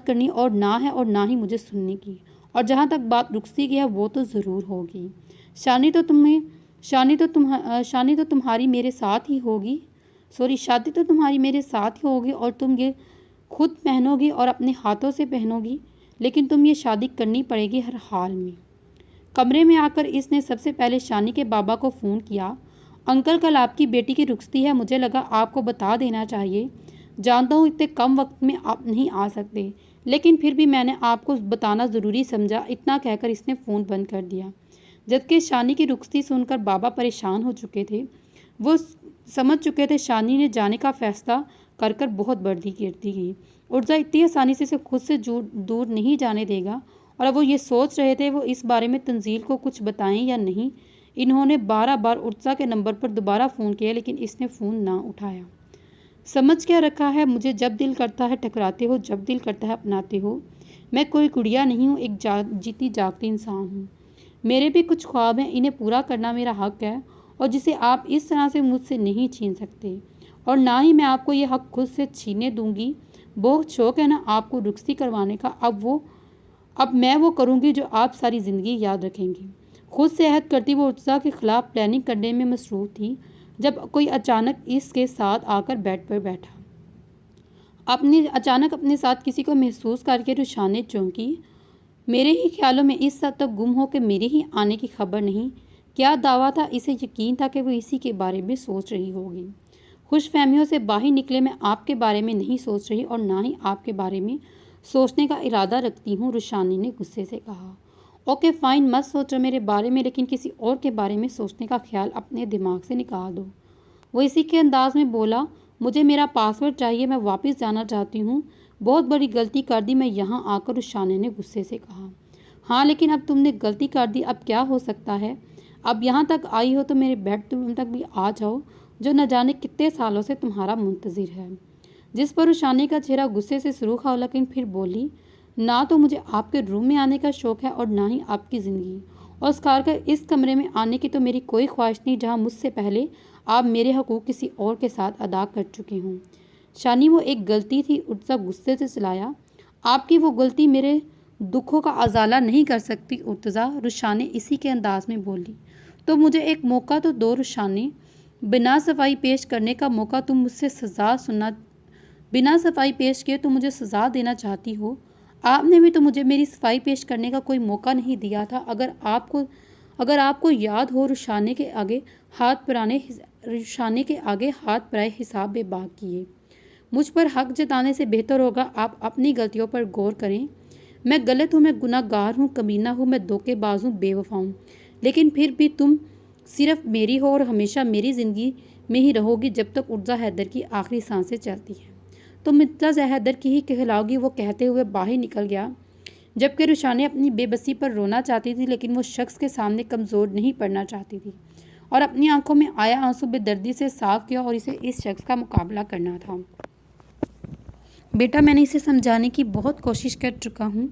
करनी और ना ही मुझे सुनने की। और जहाँ तक बात रुखसी की है वो तो ज़रूर होगी। शानी तो तुम्हें शानी तो तुम्हारी मेरे साथ ही होगी। सॉरी, शादी तो तुम्हारी मेरे साथ ही होगी और तुम ये खुद पहनोगी और अपने हाथों से पहनोगी, लेकिन तुम ये शादी करनी पड़ेगी हर हाल में। कमरे में आकर इसने सबसे पहले शानी के बाबा को फ़ोन किया। अंकल, कल आपकी बेटी की रुखसती है, मुझे लगा आपको बता देना चाहिए। जानता हूँ इतने कम वक्त में आप नहीं आ सकते, लेकिन फिर भी मैंने आपको बताना ज़रूरी समझा। इतना कहकर इसने फ़ोन बंद कर दिया। जबकि शानी की रुखसती सुनकर बाबा परेशान हो चुके थे। वो समझ चुके थे शानी ने जाने का फैसला कर कर बहुत बड़ी गिरती गई। उर्जा इतनी आसानी से इसे खुद से दूर नहीं जाने देगा। और अब वो ये सोच रहे थे वो इस बारे में तंजील को कुछ बताएं या नहीं। इन्होंने 12 बार उर्जा के नंबर पर दोबारा फ़ोन किया, लेकिन इसने फ़ोन ना उठाया। समझ क्या रखा है मुझे, जब दिल करता है टकराते हो, जब दिल करता है अपनाते हो। मैं कोई गुड़िया नहीं हूँ, एक जीती जागती इंसान हूँ। मेरे भी कुछ ख्वाब हैं, इन्हें पूरा करना मेरा हक है, और जिसे आप इस तरह से मुझसे नहीं छीन सकते, और ना ही मैं आपको ये हक खुद से छीनने दूंगी। बहुत शौक है ना आपको रुखसती करवाने का, अब मैं वो करूंगी जो आप सारी ज़िंदगी याद रखेंगी। खुद से अहद करती वो उत्साह के खिलाफ प्लानिंग करने में मसरूफ़ थी, जब कोई अचानक इसके साथ आकर बेड पर बैठा। अचानक अपने साथ किसी को महसूस करके रुशाने चौंकी। मेरे ही ख्यालों में इस हद तक गुम हो के मेरे ही आने की खबर नहीं। क्या दावा था, इसे यकीन था कि वो इसी के बारे में सोच रही होगी। खुशफहमियों से बाहर निकले, मैं आपके बारे में नहीं सोच रही और ना ही आपके बारे में सोचने का इरादा रखती हूँ, रुशानी ने गुस्से से कहा। ओके फाइन, मत सोचो मेरे बारे में, लेकिन किसी और के बारे में सोचने का ख्याल अपने दिमाग से निकाल दो। वो इसी के अंदाज में बोला, मुझे मेरा पासवर्ड चाहिए, मैं वापस जाना चाहती हूँ। बहुत बड़ी गलती कर दी मैं यहाँ आकर, रुशाने ने गुस्से से कहा। हाँ, लेकिन अब तुमने गलती कर दी, अब क्या हो सकता है। अब यहाँ तक आई हो तो मेरे बेडरूम तक भी आ जाओ, जो न जाने कितने सालों से तुम्हारा मुंतज़िर है। जिस पर रुशानी का चेहरा गुस्से से सुर्ख हुआ, लेकिन फिर बोली, ना तो मुझे आपके रूम में आने का शौक़ है और ना ही आपकी ज़िंदगी और उस कार का इस कमरे में आने की तो मेरी कोई ख्वाहिश नहीं, जहाँ मुझसे पहले आप मेरे हकूक़ किसी और के साथ अदा कर चुके हों। शानी, वो एक गलती थी, उत्सा गुस्से से चिल्लाया। आपकी वो गलती मेरे दुखों का अजाला नहीं कर सकती उर्तज़ा, रुशाने इसी के अंदाज में बोली। तो मुझे एक मौका तो दो रुशाने, बिना सफाई पेश करने का मौका। तुम मुझसे सज़ा सुनना, बिना सफाई पेश किए तुम मुझे सज़ा देना चाहती हो। आपने भी तो मुझे मेरी सफाई पेश करने का कोई मौका नहीं दिया था। अगर आपको याद हो, रुशाने के आगे हाथ पराए हिसाब बेबाक किए। मुझ पर हक जताने से बेहतर होगा आप अपनी गलतियों पर गौर करें। मैं गलत हूँ, मैं गुनाहगार हूँ, कमीना हूँ, मैं धोखेबाज हूँ, बेवफा हूँ, लेकिन फिर भी तुम सिर्फ मेरी हो और हमेशा मेरी ज़िंदगी में ही रहोगी जब तक उर्जा हैदर की आखिरी सांसें चलती हैं। तुम मिर्ज़ा हैदर की ही कहलाओगी। वो कहते हुए बाहर निकल गया, जबकि रुशाने अपनी बेबसी पर रोना चाहती थी, लेकिन वो शख्स के सामने कमज़ोर नहीं पड़ना चाहती थी और अपनी आंखों में आया आंसू बेदर्दी से साफ किया और इसे इस शख्स का मुकाबला करना था। बेटा, मैंने इसे समझाने की बहुत कोशिश कर चुका हूँ,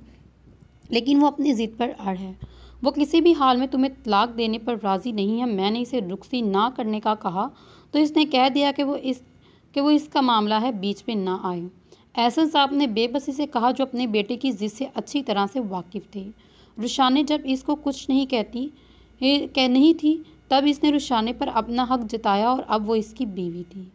लेकिन वो अपनी ज़िद पर अड़ है। वो किसी भी हाल में तुम्हें तलाक देने पर राज़ी नहीं है। मैंने इसे रुखसती ना करने का कहा तो इसने कह दिया कि वो इसका मामला है, बीच में ना आए। एहसन साहब ने बेबसी से कहा, जो अपने बेटे की ज़िद से अच्छी तरह से वाकिफ़ थे। रुशाने जब इसको कुछ नहीं नहीं थी, तब इसने रुशाने पर अपना हक जताया और अब वो इसकी बीवी थी।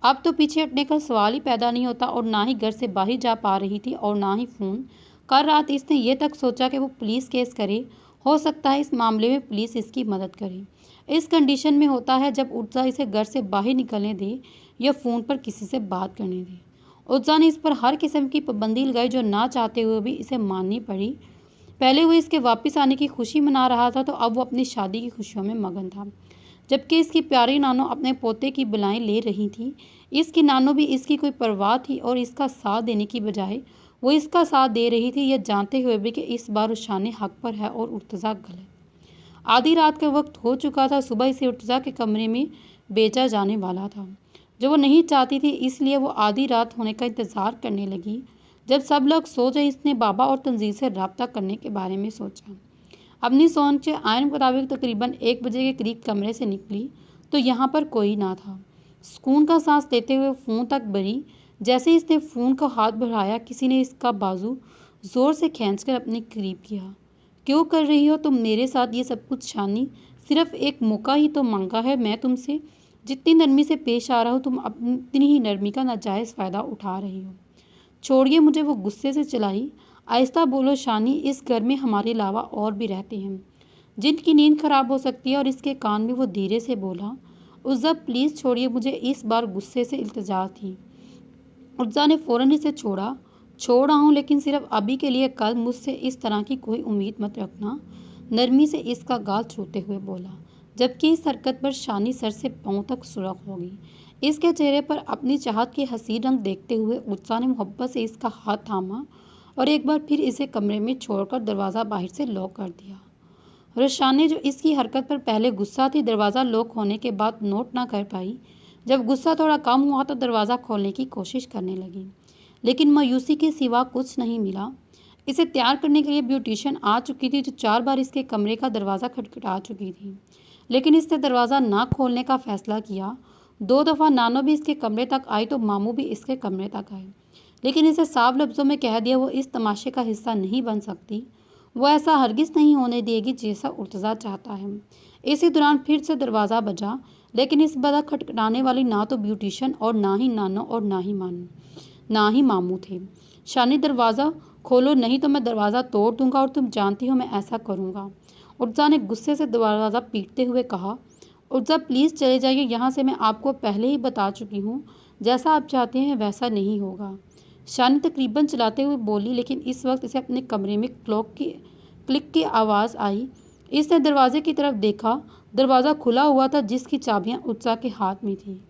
अब तो पीछे हटने का सवाल ही पैदा नहीं होता और ना ही घर से बाहर जा पा रही थी और ना ही फ़ोन। कल रात इसने ये तक सोचा कि वो पुलिस केस करे। हो सकता है इस मामले में पुलिस इसकी मदद करे। इस कंडीशन में होता है जब उर्जा इसे घर से बाहर निकलने दे या फ़ोन पर किसी से बात करने दे। उर्जा ने इस पर हर किस्म की पाबंदी लगाई, जो ना चाहते हुए भी इसे माननी पड़ी। पहले वो इसके वापस आने की खुशी मना रहा था, तो अब वो अपनी शादी की खुशियों में मगन था। जबकि इसकी प्यारी नानो अपने पोते की बलाएं ले रही थी, इसकी नानो भी इसकी कोई परवाह थी और इसका साथ देने की बजाय वो इसका साथ दे रही थी, यह जानते हुए भी कि इस बार रुशाने हक पर है और उर्तज़ा गलत। आधी रात का वक्त हो चुका था। सुबह इसे उर्तज़ा के कमरे में भेजा जाने वाला था, जो वो नहीं चाहती थी, इसलिए वो आधी रात होने का इंतज़ार करने लगी। जब सब लोग सो गए, इसने बाबा और तंजील से रब्ता करने के बारे में सोचा। अपनी सोच के आयन मुताबिक तकरीबन 1 बजे के करीब कमरे से निकली तो यहाँ पर कोई ना था। सुकून का सांस लेते हुए फ़ोन तक बढ़ी। जैसे इसने फ़ोन का हाथ बढ़ाया, किसी ने इसका बाजू ज़ोर से खींचकर अपने करीब किया। क्यों कर रही हो तुम मेरे साथ ये सब कुछ शानी? सिर्फ एक मौका ही तो मांगा है मैं तुमसे। जितनी नरमी से पेश आ रहा हूँ तुम अपनी ही नरमी का नाजायज़ फ़ायदा उठा रही हो। छोड़िए मुझे, वो गुस्से से चिल्लाई। आहिस्ता बोलो शानी, इस घर में हमारे अलावा और भी रहते हैं जिनकी नींद खराब हो सकती है। और इसके कान में वो धीरे से बोला, उज़्ज़ा प्लीज़ छोड़िए मुझे। इस बार गुस्से से इल्तिजा थी। उज़्ज़ा ने फ़ौरन इसे छोड़ा। छोड़ रहा हूँ लेकिन सिर्फ अभी के लिए, कल मुझसे इस तरह की कोई उम्मीद मत रखना, नरमी से इसका गाल छूते हुए बोला, जबकि इस हरकत पर शानी सर से पाँव तक सुर्ख हो गई। इसके चेहरे पर अपनी चाहत के हसीन रंग देखते हुए उज़्ज़ा ने मोहब्बत से इसका हाथ थामा और एक बार फिर इसे कमरे में छोड़कर दरवाज़ा बाहर से लॉक कर दिया। रुशानी जो इसकी हरकत पर पहले गुस्सा थी, दरवाज़ा लॉक होने के बाद नोट ना कर पाई। जब गुस्सा थोड़ा कम हुआ तो दरवाज़ा खोलने की कोशिश करने लगी, लेकिन मायूसी के सिवा कुछ नहीं मिला। इसे तैयार करने के लिए ब्यूटिशियन आ चुकी थी, जो 4 बार इसके कमरे का दरवाज़ा खटखटा चुकी थी, लेकिन इसने दरवाज़ा ना खोलने का फैसला किया। 2 दफ़ा नानो भी इसके कमरे तक आई तो मामू भी इसके कमरे तक आए, लेकिन इसे साफ लफ्ज़ों में कह दिया वो इस तमाशे का हिस्सा नहीं बन सकती। वो ऐसा हरगिज़ नहीं होने देगी जैसा उर्तज़ा चाहता है। इसी दौरान फिर से दरवाज़ा बजा, लेकिन इस बार खटखटाने वाली ना तो ब्यूटिशियन और ना ही नानो और ना ही मामू थे। शानी दरवाज़ा खोलो नहीं तो मैं दरवाज़ा तोड़ दूंगा और तुम जानती हो मैं ऐसा करूंगा। उर्जा ने गुस्से से दरवाज़ा पीटते हुए कहा। उर्जा प्लीज़ चले जाइए यहाँ से, मैं आपको पहले ही बता चुकी हूँ जैसा आप चाहते हैं वैसा नहीं होगा। शानी तकरीबन चलाते हुए बोली, लेकिन इस वक्त इसे अपने कमरे में क्लिक की आवाज़ आई। इसने दरवाजे की तरफ देखा। दरवाज़ा खुला हुआ था, जिसकी चाबियां उर्जा के हाथ में थी।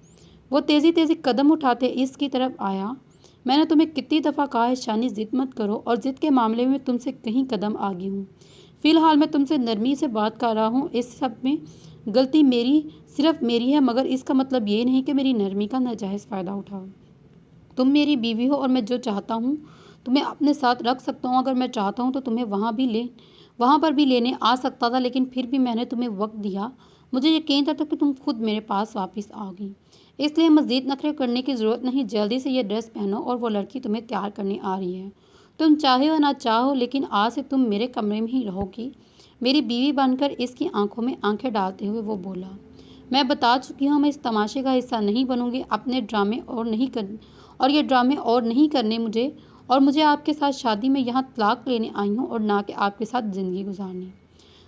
वो तेज़ी तेज़ी कदम उठाते इसकी तरफ आया। मैंने तुम्हें कितनी दफ़ा कहा है शानी, ज़िद मत करो, और ज़िद के मामले में तुमसे कहीं कदम आगी हूँ। फ़िलहाल मैं तुमसे नरमी से बात कर रहा हूँ। इस सब में गलती सिर्फ मेरी है, मगर इसका मतलब ये नहीं कि मेरी नरमी का नाजायज़ फ़ायदा उठाओ। तुम मेरी बीवी हो और मैं जो चाहता हूँ तुम्हें अपने साथ रख सकता हूँ। अगर मैं चाहता हूँ तो तुम्हें वहाँ पर भी लेने आ सकता था, लेकिन फिर भी मैंने तुम्हें वक्त दिया। मुझे यकीन था कि तुम खुद मेरे पास वापस आओगी, इसलिए मज़ीद नखरे करने की ज़रूरत नहीं। जल्दी से ये ड्रेस पहनो और वो लड़की तुम्हें तैयार करने आ रही है। तुम चाहे हो ना चाहो, लेकिन आज से तुम मेरे कमरे में ही रहोगी, मेरी बीवी बनकर। इसकी आंखों में आंखें डालते हुए वो बोला, मैं बता चुकी हूँ मैं इस तमाशे का हिस्सा नहीं बनूंगी। अपने ड्रामे और ये ड्रामे और नहीं करने मुझे आपके साथ शादी में यहाँ तलाक लेने आई हूँ और ना कि आपके साथ ज़िंदगी गुजारने।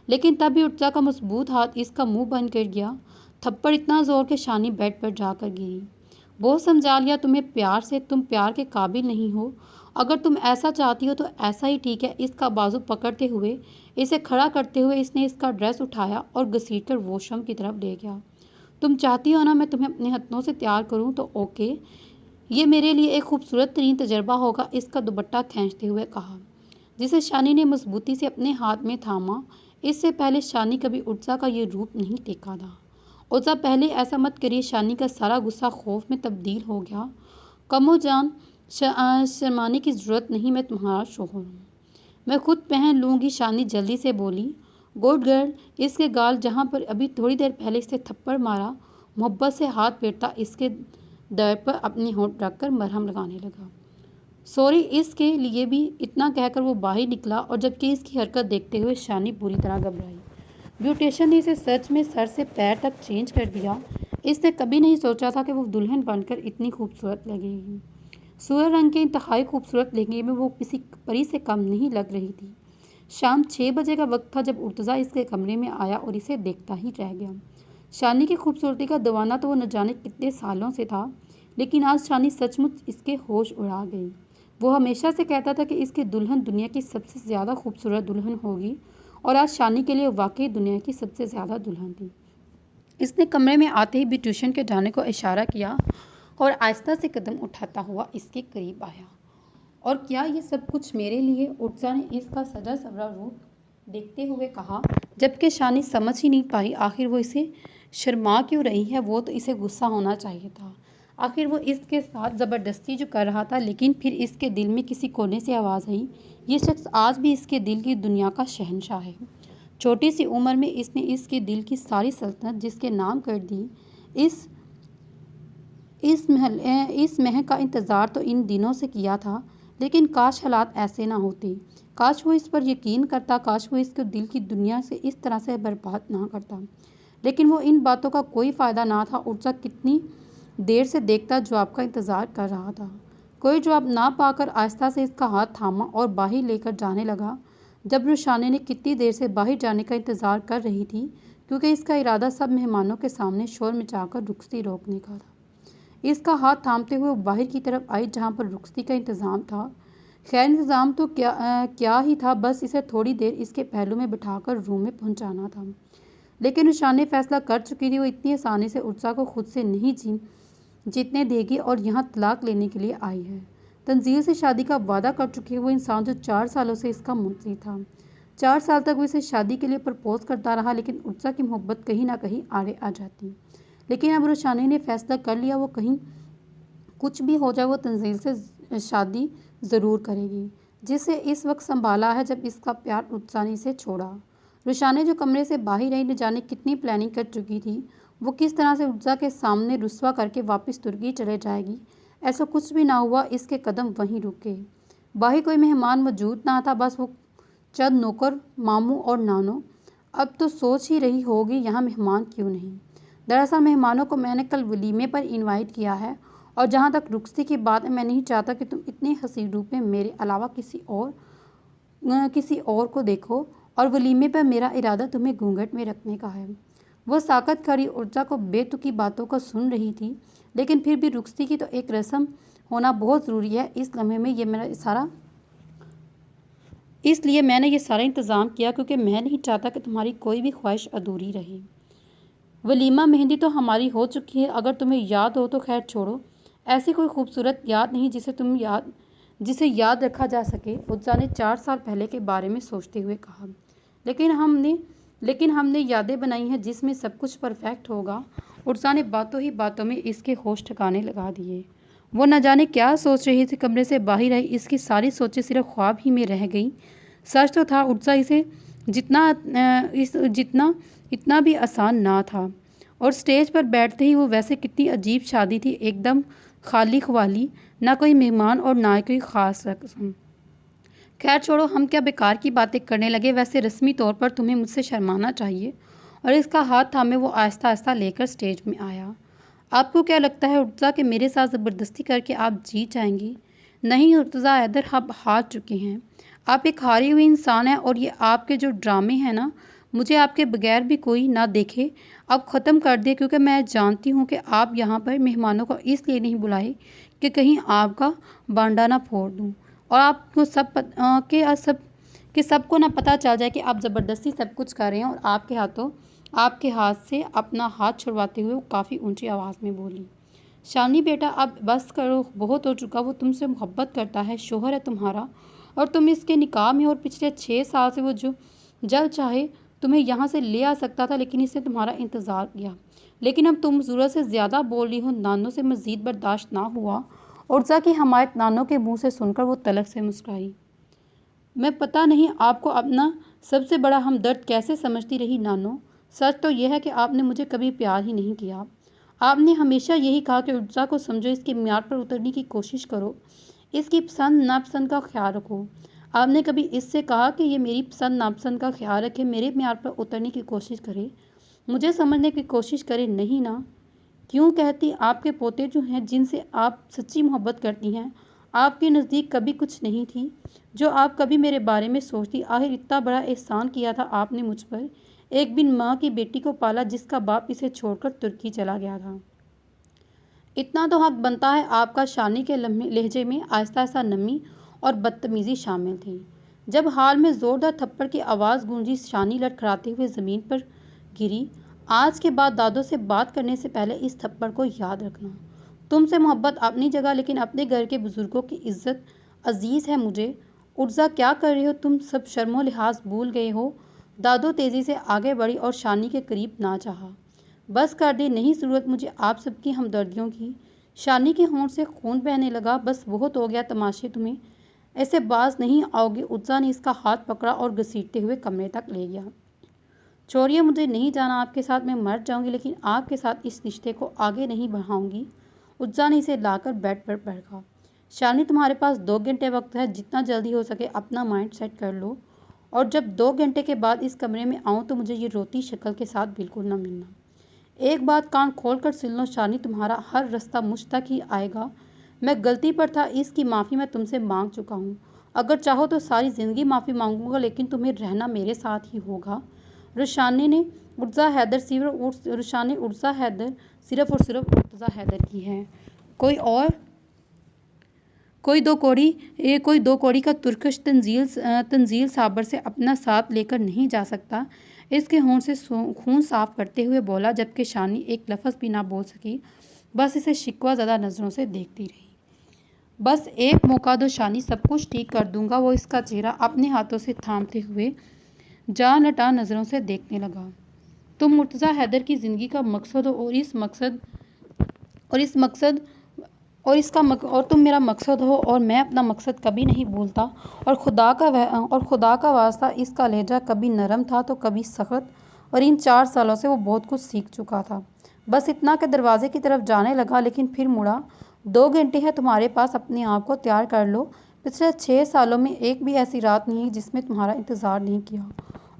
लेकिन तभी उर्जा का मजबूत हाथ इसका मुंह बंद कर गया। थप्पड़ इतना जोर के शानी बेड पर जाकर गिरी। बहुत समझा लिया तुम्हें प्यार से, तुम प्यार के काबिल नहीं हो। अगर तुम ऐसा चाहती हो तो ऐसा ही ठीक है। इसका बाजू पकड़ते हुए इसे खड़ा करते हुए इसने इसका ड्रेस उठाया और घसीटकर वॉशरूम की तरफ ले गया। तुम चाहती हो ना मैं तुम्हें अपने हाथों से तैयार करूँ तो ओके, ये मेरे लिए एक खूबसूरत तरीन तजर्बा होगा। इसका दुपट्टा खींचते हुए कहा, जिसे शानी ने मजबूती से अपने हाथ में थामा। इससे पहले शानी कभी उर्जा का ये रूप नहीं देखा था। उर्जा पहले ऐसा मत करिए। शानी का सारा गुस्सा खौफ में तब्दील हो गया। कमो जान, शर्माने की ज़रूरत नहीं, मैं तुम्हारा शोहर हूँ, मैं खुद पहन लूँगी। शानी जल्दी से बोली। Good girl. इसके गाल, जहाँ पर अभी थोड़ी देर पहले इसे थप्पड़ मारा, मोहब्बत से हाथ फेरता इसके दर पर अपनी होंठ रखकर मरहम लगाने लगा। सॉरी इसके लिए भी, इतना कहकर वो बाहर निकला। और जबकि इसकी हरकत देखते हुए शानी पूरी तरह घबराई। ब्यूटिशियन ने इसे सच में सर से पैर तक चेंज कर दिया। इसने कभी नहीं सोचा था कि वो दुल्हन बनकर इतनी खूबसूरत लगेगी। सूअर रंग के इंतहाई खूबसूरत लहंगे में वो किसी परी से कम नहीं लग रही थी। शाम 6 बजे का वक्त था जब उर्तज़ा इसके कमरे में आया और इसे देखता ही रह गया। शानी की खूबसूरती का दीवाना तो वो न जाने कितने सालों से था, लेकिन आज शानी सचमुच इसके होश उड़ा गई। वो हमेशा से कहता था कि इसकी दुल्हन दुनिया की सबसे ज़्यादा खूबसूरत दुल्हन होगी, और आज शानी के लिए वाकई दुनिया की सबसे ज़्यादा दुल्हन थी। इसने कमरे में आते ही ब्यूटिशियन के जाने को इशारा किया और आहिस्ता से कदम उठाता हुआ इसके करीब आया। और क्या ये सब कुछ मेरे लिए? उर्जा ने इसका सजा सवरा रूप देखते हुए कहा, जबकि शानी समझ ही नहीं पाई आखिर वो इसे शर्मा क्यों रही है। वो तो इसे गुस्सा होना चाहिए था, आखिर वो इसके साथ ज़बरदस्ती जो कर रहा था। लेकिन फिर इसके दिल में किसी कोने से आवाज़ आई, ये शख्स आज भी इसके दिल की दुनिया का शहंशाह है। छोटी सी उम्र में इसने इसके दिल की सारी सल्तनत जिसके नाम कर दी। इस इस महक का इंतज़ार तो इन दिनों से किया था, लेकिन काश हालात ऐसे ना होते। काश वो इस पर यकीन करता, काश वो इसको दिल की दुनिया से इस तरह से बर्बाद ना करता। लेकिन वो इन बातों का कोई फ़ायदा ना था। उर्जा कितनी देर से देखता जवाब का इंतज़ार कर रहा था। कोई जवाब ना पाकर आहिस्ता से इसका हाथ थामा और बाहर लेकर जाने लगा। जब रुशाने ने कितनी देर से बाहर जाने का इंतज़ार कर रही थी, क्योंकि इसका इरादा सब मेहमानों के सामने शोर मचाकर रुखसती रोकने का था। इसका हाथ थामते हुए वो बाहर की तरफ आई जहाँ पर रुखसती का इंतज़ाम था। खैर इंतज़ाम तो क्या ही था, बस इसे थोड़ी देर इसके पहलू में बिठाकर रूम में पहुँचाना था। लेकिन रुशान ने फैसला कर चुकी थी, वो इतनी आसानी से उर्जा को खुद से नहीं जीतने देगी और यहाँ तलाक लेने के लिए आई है। तंजील से शादी का वादा कर चुकी है वो इंसान जो 4 सालों से इसका मुंशी था। 4 साल तक वो इसे शादी के लिए प्रपोज करता रहा, लेकिन उर्जा की मोहब्बत कहीं ना कहीं आड़े आ जाती। लेकिन अब रुशानी ने फैसला कर लिया, वो कहीं कुछ भी हो जाए वो तंजील से शादी ज़रूर करेगी, जिसे इस वक्त संभाला है जब इसका प्यार उर्जा ने इसे छोड़ा। रुशाने जो कमरे से बाहर आई न जाने कितनी प्लानिंग कर चुकी थी, वो किस तरह से उर्जा के सामने रुस्वा करके वापस तुर्की चले जाएगी। ऐसा कुछ भी ना हुआ, इसके कदम वहीं रुके। बाहर कोई मेहमान मौजूद ना था, बस वो चंद नौकर, मामू और नानो। अब तो सोच ही रही होगी यहाँ मेहमान क्यों नहीं। दरअसल मेहमानों को मैंने कल वलीमे पर इनवाइट किया है, और जहाँ तक रुखसती की बात है, मैं नहीं चाहता कि तुम इतने हसीन रूप में मेरे अलावा किसी और को देखो, और वलीमे पर मेरा इरादा तुम्हें घूंघट में रखने का है। वो साकत खड़ी उर्जा को बेतुकी बातों को सुन रही थी, लेकिन फिर भी रुखसती की तो एक रस्म होना बहुत ज़रूरी है। इस लम्हे में इसलिए मैंने ये सारा इंतज़ाम किया, क्योंकि मैं नहीं चाहता कि तुम्हारी कोई भी ख्वाहिश अधूरी रहे। वलीमा मेहंदी तो हमारी हो चुकी है, अगर तुम्हें याद हो तो खैर छोड़ो। ऐसी कोई खूबसूरत याद नहीं जिसे याद रखा जा सके, उर्जा ने 4 साल पहले के बारे में सोचते हुए कहा। लेकिन हमने यादें बनाई हैं जिसमें सब कुछ परफेक्ट होगा। उर्जा ने बातों ही बातों में इसके होश ठिकाने लगा दिए। वो न जाने क्या सोच रही थी, कमरे से बाहर आई, इसकी सारी सोचें सिर्फ ख्वाब ही में रह गई। सच तो था उर्जा इसे इतना भी आसान ना था, और स्टेज पर बैठते ही वो वैसे कितनी अजीब शादी थी, एकदम खाली ख्वाली, ना कोई मेहमान और ना कोई ख़ास रस्म। खैर छोड़ो, हम क्या बेकार की बातें करने लगे। वैसे रस्मी तौर पर तुम्हें मुझसे शर्माना चाहिए। और इसका हाथ थामे वो आहिस्ता आहिस्ता लेकर स्टेज में आया। आपको क्या लगता है उर्जा कि मेरे साथ ज़बरदस्ती करके आप जीत जाएंगी? नहीं उर्जा, इधर आप हार चुके हैं। आप एक हारी हुई इंसान हैं, और ये आपके जो ड्रामे हैं ना, मुझे आपके बगैर भी कोई ना देखे, अब ख़त्म कर दे, क्योंकि मैं जानती हूँ कि आप यहाँ पर मेहमानों को इसलिए नहीं बुलाए कि कहीं आपका बांडा ना फोड़ दूँ, और आपको सबको ना पता चल जाए कि आप ज़बरदस्ती सब कुछ कर रहे हैं। और आपके हाथ से अपना हाथ छुड़वाते हुए वो काफ़ी ऊंची आवाज़ में बोली, शानी बेटा अब बस करो, बहुत हो चुका। वो तुमसे मोहब्बत करता है, शोहर है तुम्हारा, और तुम इसके निकाह में, और पिछले 6 साल से वो जो जल चाहे तुम्हें यहाँ से ले आ सकता था, लेकिन इसने तुम्हारा इंतज़ार किया। लेकिन अब तुम ज़रूरत से ज़्यादा बोल रही हो। नानों से मज़ीद बर्दाश्त ना हुआ। उर्जा की हमायत नानों के मुंह से सुनकर वो तलख से मुस्कुराई। मैं पता नहीं आपको अपना सबसे बड़ा हमदर्द कैसे समझती रही नानो। सच तो यह है कि आपने मुझे कभी प्यार ही नहीं किया। आपने हमेशा यही कहा कि उर्जा को समझो, इसके म्यार पर उतरने की कोशिश करो, इसकी पसंद नापसंद का ख्याल रखो। आपने कभी इससे कहा कि ये मेरी पसंद नापसंद का ख्याल रखे, मेरे म्यार पर उतरने की कोशिश करे, मुझे समझने की कोशिश करे? नहीं ना। क्यों कहती? आपके पोते जो हैं, जिनसे आप सच्ची मोहब्बत करती हैं, आपके नज़दीक कभी कुछ नहीं थी जो आप कभी मेरे बारे में सोचती? आखिर इतना बड़ा एहसान किया था आपने मुझ पर, एक बिन माँ की बेटी को पाला जिसका बाप इसे छोड़कर तुर्की चला गया था। इतना तो हक बनता है आपका। शानी के लहजे में आहिस्ता आहिस्ता नमी और बदतमीज़ी शामिल थी। जब हाल में ज़ोरदार थप्पड़ की आवाज़ गूंजी, शानी लड़खड़ाते हुए ज़मीन पर गिरी। आज के बाद दादों से बात करने से पहले इस थप्पड़ को याद रखना। तुमसे मोहब्बत अपनी जगह, लेकिन अपने घर के बुज़ुर्गों की इज्जत अजीज़ है मुझे। उर्जा क्या कर रही हो तुम? सब शर्मो लिहाज भूल गए हो? दादो तेज़ी से आगे बढ़ी और शानी के करीब ना चाहा। बस कर दे, नहीं ज़रूरत मुझे आप सबकी हमदर्दियों की। शानी के होंठ से खून बहने लगा। बस बहुत हो गया तमाशे, तुम्हें ऐसे बाज नहीं आओगे। उर्जा ने इसका हाथ पकड़ा और घसीटते हुए कमरे तक ले गया। छोड़िए, मुझे नहीं जाना आपके साथ, मैं मर जाऊंगी लेकिन आपके साथ इस रिश्ते को आगे नहीं बढ़ाऊंगी। उत्सा ने इसे लाकर बेड पर बैठा। शालिनी, तुम्हारे पास 2 घंटे वक्त है, जितना जल्दी हो सके अपना माइंड सेट कर लो, और जब 2 घंटे के बाद इस कमरे में आऊँ तो मुझे ये रोती शक्ल के साथ बिल्कुल ना मिलना। एक बात कान खोल कर सुन लो शालिनी, तुम्हारा हर रास्ता मुझ तक ही आएगा। मैं गलती पर था, इसकी माफ़ी मैं तुमसे मांग चुका हूँ। अगर चाहो तो सारी ज़िंदगी माफ़ी मांगूंगा, लेकिन तुम्हें रहना मेरे साथ ही होगा। रुशानी ने उर्जा हैदर सिर्फ रुशानी उर्जा हैदर सिर्फ और सिर्फ उर्जा हैदर की है। कोई और कोई दो कौड़ी का तुर्कश तंजील साबर से अपना साथ लेकर नहीं जा सकता। इसके होंठ से खून साफ करते हुए बोला, जबकि शानी एक लफ्ज़ भी ना बोल सकी, बस इसे शिकवा ज़्यादा नज़रों से देखती रही। बस एक मौका दो शानी, सब कुछ ठीक कर दूंगा। वो इसका चेहरा अपने हाथों से थामते हुए जान लटा नज़रों से देखने लगा। तुम मुर्तज़ा हैदर की ज़िंदगी का मकसद हो, और तुम मेरा मकसद हो, और मैं अपना मकसद कभी नहीं भूलता। और खुदा का वास्ता, इसका लहजा कभी नरम था तो कभी सख्त, और इन 4 सालों से वो बहुत कुछ सीख चुका था। बस इतना कि दरवाजे की तरफ जाने लगा, लेकिन फिर मुड़ा। 2 घंटे हैं तुम्हारे पास, अपने आप को तैयार कर लो। पिछले 6 सालों में एक भी ऐसी रात नहीं जिसमें तुम्हारा इंतज़ार नहीं किया,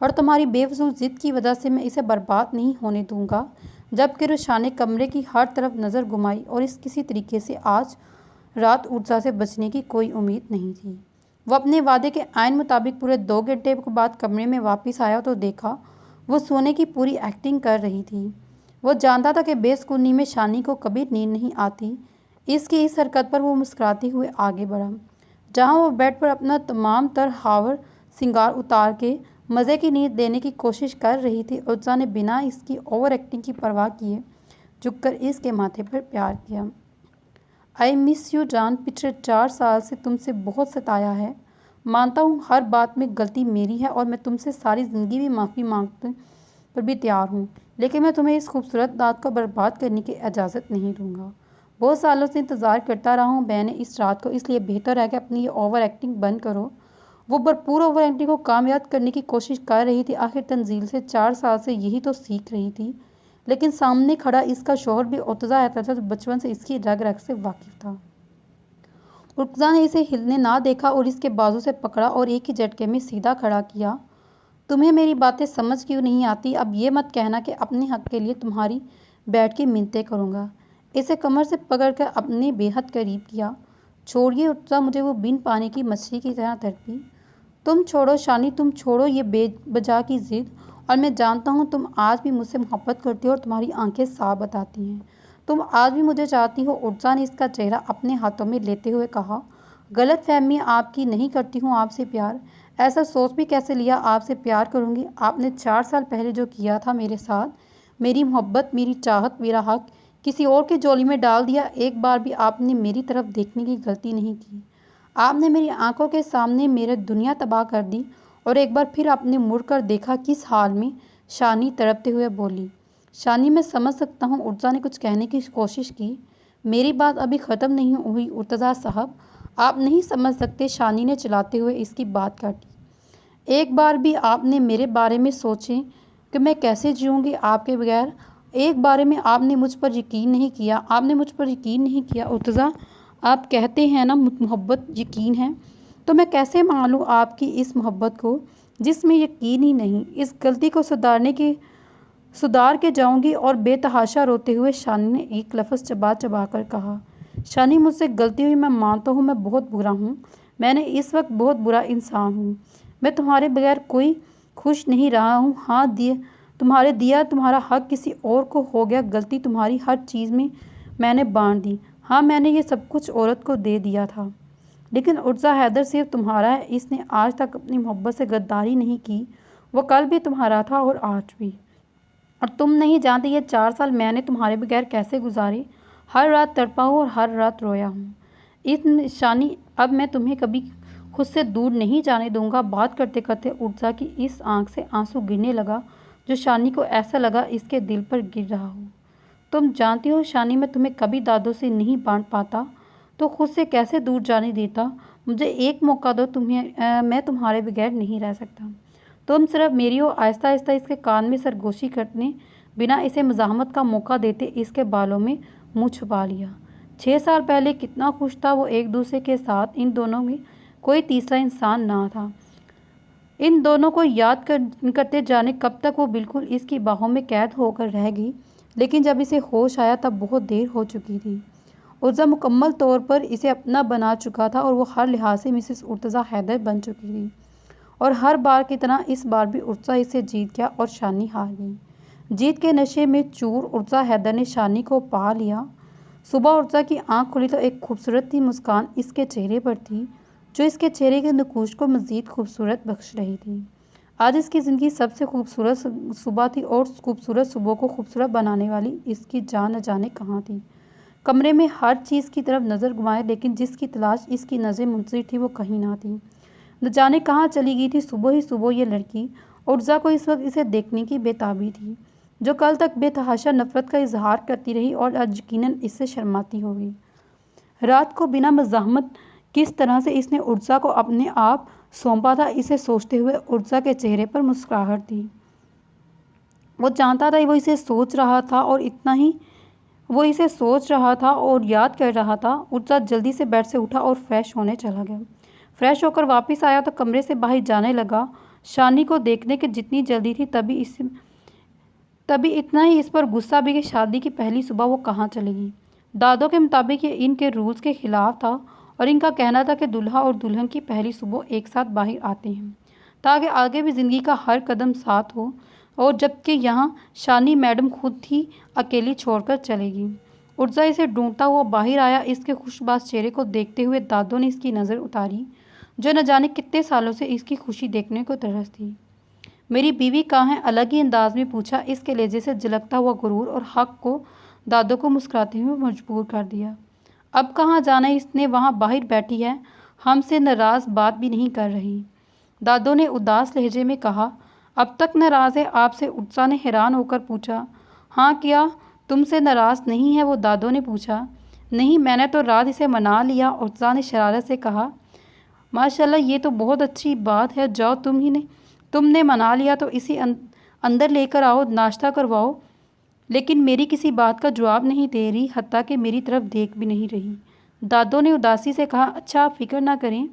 और तुम्हारी बेफजूल ज़िद की वजह से मैं इसे बर्बाद नहीं होने दूंगा। जबकि रुशान ने कमरे की हर तरफ नज़र घुमाई, और इस किसी तरीके से आज रात ऊर्जा से बचने की कोई उम्मीद नहीं थी। वो अपने वादे के आयन मुताबिक पूरे 2 घंटे के बाद कमरे में वापस आया तो देखा वो सोने की पूरी एक्टिंग कर रही थी। वो जानता था कि बेसुकूनी में शानी को कभी नींद नहीं आती। इसकी इस हरकत पर वो मुस्कुराते हुए आगे बढ़ा। जहाँ वो बेड पर अपना तमाम तर हावर सिंगार उतार के मज़े की नींद देने की कोशिश कर रही थी, ऊर्जा ने बिना इसकी ओवर एक्टिंग की परवाह किए झुककर इसके माथे पर प्यार किया। आई मिस यू जान, पिछले 4 साल से तुमसे बहुत सताया है। मानता हूँ हर बात में गलती मेरी है, और मैं तुमसे सारी ज़िंदगी भी माफ़ी मांगने पर भी तैयार हूँ, लेकिन मैं तुम्हें इस खूबसूरत रात को बर्बाद करने की इजाज़त नहीं दूंगा। बहुत सालों से इंतज़ार करता रहा हूँ मैंने इस रात को, इसलिए बेहतर है कि अपनी ये ओवर एक्टिंग बंद करो। वो भरपूर ओवर एक्टिंग को कामयाब करने की कोशिश कर रही थी। आखिर तंजील से 4 साल से यही तो सीख रही थी, लेकिन सामने खड़ा इसका शौहर भी उर्तज़ा रहता था, जो बचपन से इसकी रग रग से वाकिफ था। उर्तज़ा ने इसे हिलने ना देखा और इसके बाजू से पकड़ा और एक ही झटके में सीधा खड़ा किया। तुम्हें मेरी बातें समझ क्यों नहीं आती? अब ये मत कहना कि अपने हक के लिए तुम्हारी बैठ के मिन्नतें करूँगा। इसे कमर से पकड़कर अपने बेहद करीब किया। छोड़िए उर्तज़ा, मुझे वो बिन पानी की मछली की तरह तड़पी। तुम छोड़ो शानी, तुम छोड़ो ये बेवजह की ज़िद, और मैं जानता हूँ तुम आज भी मुझसे मोहब्बत करती हो और तुम्हारी आंखें साफ बताती हैं। तुम आज भी मुझे चाहती हो। उर्जा ने इसका चेहरा अपने हाथों में लेते हुए कहा, गलत फहमी आपकी, नहीं करती हूँ आपसे प्यार। ऐसा सोच भी कैसे लिया आपसे प्यार करूँगी? आपने 4 साल पहले जो किया था मेरे साथ, मेरी मोहब्बत, मेरी चाहत, मेरा हक किसी और की झोली में डाल दिया। एक बार भी आपने मेरी तरफ देखने की गलती नहीं की। आपने मेरी आंखों के सामने मेरी दुनिया तबाह कर दी, और एक बार फिर आपने मुड़कर देखा किस हाल में। शानी तड़पते हुए बोली। शानी, मैं समझ सकता हूँ। उर्जा ने कुछ कहने की कोशिश की। मेरी बात अभी ख़त्म नहीं हुई उर्तज़ा साहब, आप नहीं समझ सकते। शानी ने चिल्लाते हुए इसकी बात काटी। एक बार भी आपने मेरे बारे में सोचें कि मैं कैसे जीऊँगी आपके बगैर? एक बारे में आपने मुझ पर यकीन नहीं किया। आपने मुझ पर यकीन नहीं किया उर्तज़ा। आप कहते हैं ना मोहब्बत यकीन है, तो मैं कैसे मान लूँ आपकी इस मोहब्बत को जिसमें यकीन ही नहीं? इस गलती को सुधार के जाऊंगी। और बेतहाशा रोते हुए शानी ने एक लफ्ज़ चबा चबा कर कहा, शानी, मुझसे गलती हुई, मैं मानता हूँ मैं बहुत बुरा हूँ। मैंने इस वक्त बहुत बुरा इंसान हूँ। मैं तुम्हारे बगैर कोई खुश नहीं रहा हूँ। हाँ, तुम्हारा हक किसी और को हो गया। गलती तुम्हारी हर चीज़ में मैंने बांट दी। हाँ, मैंने ये सब कुछ औरत को दे दिया था, लेकिन उर्जा हैदर सिर्फ तुम्हारा है। इसने आज तक अपनी मोहब्बत से गद्दारी नहीं की। वो कल भी तुम्हारा था और आज भी। और तुम नहीं जानते ये 4 साल मैंने तुम्हारे बगैर कैसे गुजारे। हर रात तड़पा हूँ और हर रात रोया हूँ। इस शानी, अब मैं तुम्हें कभी खुद से दूर नहीं जाने दूंगा। बात करते करते उर्जा की इस आंख से आंसू गिरने लगा, जो शानी को ऐसा लगा इसके दिल पर गिर रहा हो। तुम जानती हो शानी, मैं तुम्हें कभी दादों से नहीं बांट पाता तो खुद से कैसे दूर जाने देता। मुझे एक मौका दो, मैं तुम्हारे बगैर नहीं रह सकता। तुम सिर्फ मेरी और आहिस्ता आहिस्ता इसके कान में सरगोशी करने बिना इसे मज़ाहमत का मौका देते इसके बालों में मुँह छुपा लिया। 6 साल पहले कितना खुश था वो एक दूसरे के साथ, इन दोनों में कोई तीसरा इंसान ना था। इन दोनों को याद करते जाने कब तक वो बिल्कुल इसकी बाहों में कैद होकर रह गई, लेकिन जब इसे होश आया तब बहुत देर हो चुकी थी। उर्जा मुकम्मल तौर पर इसे अपना बना चुका था और वो हर लिहाज से मिसेस उर्तज़ा हैदर बन चुकी थी। और हर बार की तरह इस बार भी उर्जा इसे जीत गया और शानी हार गई। जीत के नशे में चूर उर्जा हैदर ने शानी को पा लिया। सुबह उर्जा की आंख खुली तो एक खूबसूरत सी मुस्कान इसके चेहरे पर थी, जो इसके चेहरे के नकूश को मज़ीद खूबसूरत बख्श रही थी। आज इसकी ज़िंदगी सबसे खूबसूरत सुबह थी और खूबसूरत सुबह को खूबसूरत बनाने वाली इसकी जान न जाने कहाँ थी। कमरे में हर चीज़ की तरफ नज़र घुमाए, लेकिन जिसकी तलाश इसकी नज़र मुंतज़िर थी वो कहीं ना थी। न जाने कहाँ चली गई थी सुबह ही सुबह ये लड़की। उर्जा को इस वक्त इसे देखने की बेताबी थी, जो कल तक बेतहाशा नफरत का इजहार करती रही और आज यकीनन इससे शर्माती होगी। रात को बिना मज़ाहमत किस तरह से इसने उर्जा को अपने आप सौंपा था, इसे सोचते हुए उर्जा के चेहरे पर मुस्कुराहट थी। वो जानता था वो इसे सोच रहा था और इतना ही वो इसे सोच रहा था और याद कर रहा था। उर्जा जल्दी से बेड से उठा और फ्रेश होने चला गया। फ्रेश होकर वापस आया तो कमरे से बाहर जाने लगा। शानी को देखने की जितनी जल्दी थी तभी इतना ही इस पर गुस्सा भी कि शादी की पहली सुबह वो कहाँ चलेगी। दादों के मुताबिक ये इनके रूल्स के ख़िलाफ़ था और इनका कहना था कि दूल्हा और दुल्हन की पहली सुबह एक साथ बाहर आते हैं ताकि आगे भी ज़िंदगी का हर कदम साथ हो, और जबकि यहाँ शानी मैडम खुद ही अकेली छोड़कर चलेगी। उर्जा इसे ढूंढता हुआ बाहर आया। इसके खुशबाज चेहरे को देखते हुए दादों ने इसकी नज़र उतारी, जो न जाने कितने सालों से इसकी खुशी देखने को तरस थी। मेरी बीवी कहाँ है? अलग ही अंदाज में पूछा। इसके लहजे से झलकता हुआ गुरूर और हक को दादों को मुस्कुराते हुए मजबूर कर दिया। अब कहाँ जाना है इसने? वहाँ बाहर बैठी है, हमसे नाराज़ बात भी नहीं कर रही। दादों ने उदास लहजे में कहा। अब तक नाराज़ है आपसे? उर्जा ने हैरान होकर पूछा। हाँ, क्या तुमसे नाराज़ नहीं है? वो दादों ने पूछा। नहीं, मैंने तो रात इसे मना लिया, उर्जा ने शरारत से कहा। माशाल्लाह, ये तो बहुत अच्छी बात है। जाओ, तुमने मना लिया तो इसे अंदर लेकर आओ, नाश्ता करवाओ। लेकिन मेरी किसी बात का जवाब नहीं दे रही, हत्ता कि मेरी तरफ देख भी नहीं रही। दादों ने उदासी से कहा। अच्छा, आप फिक्र ना करें,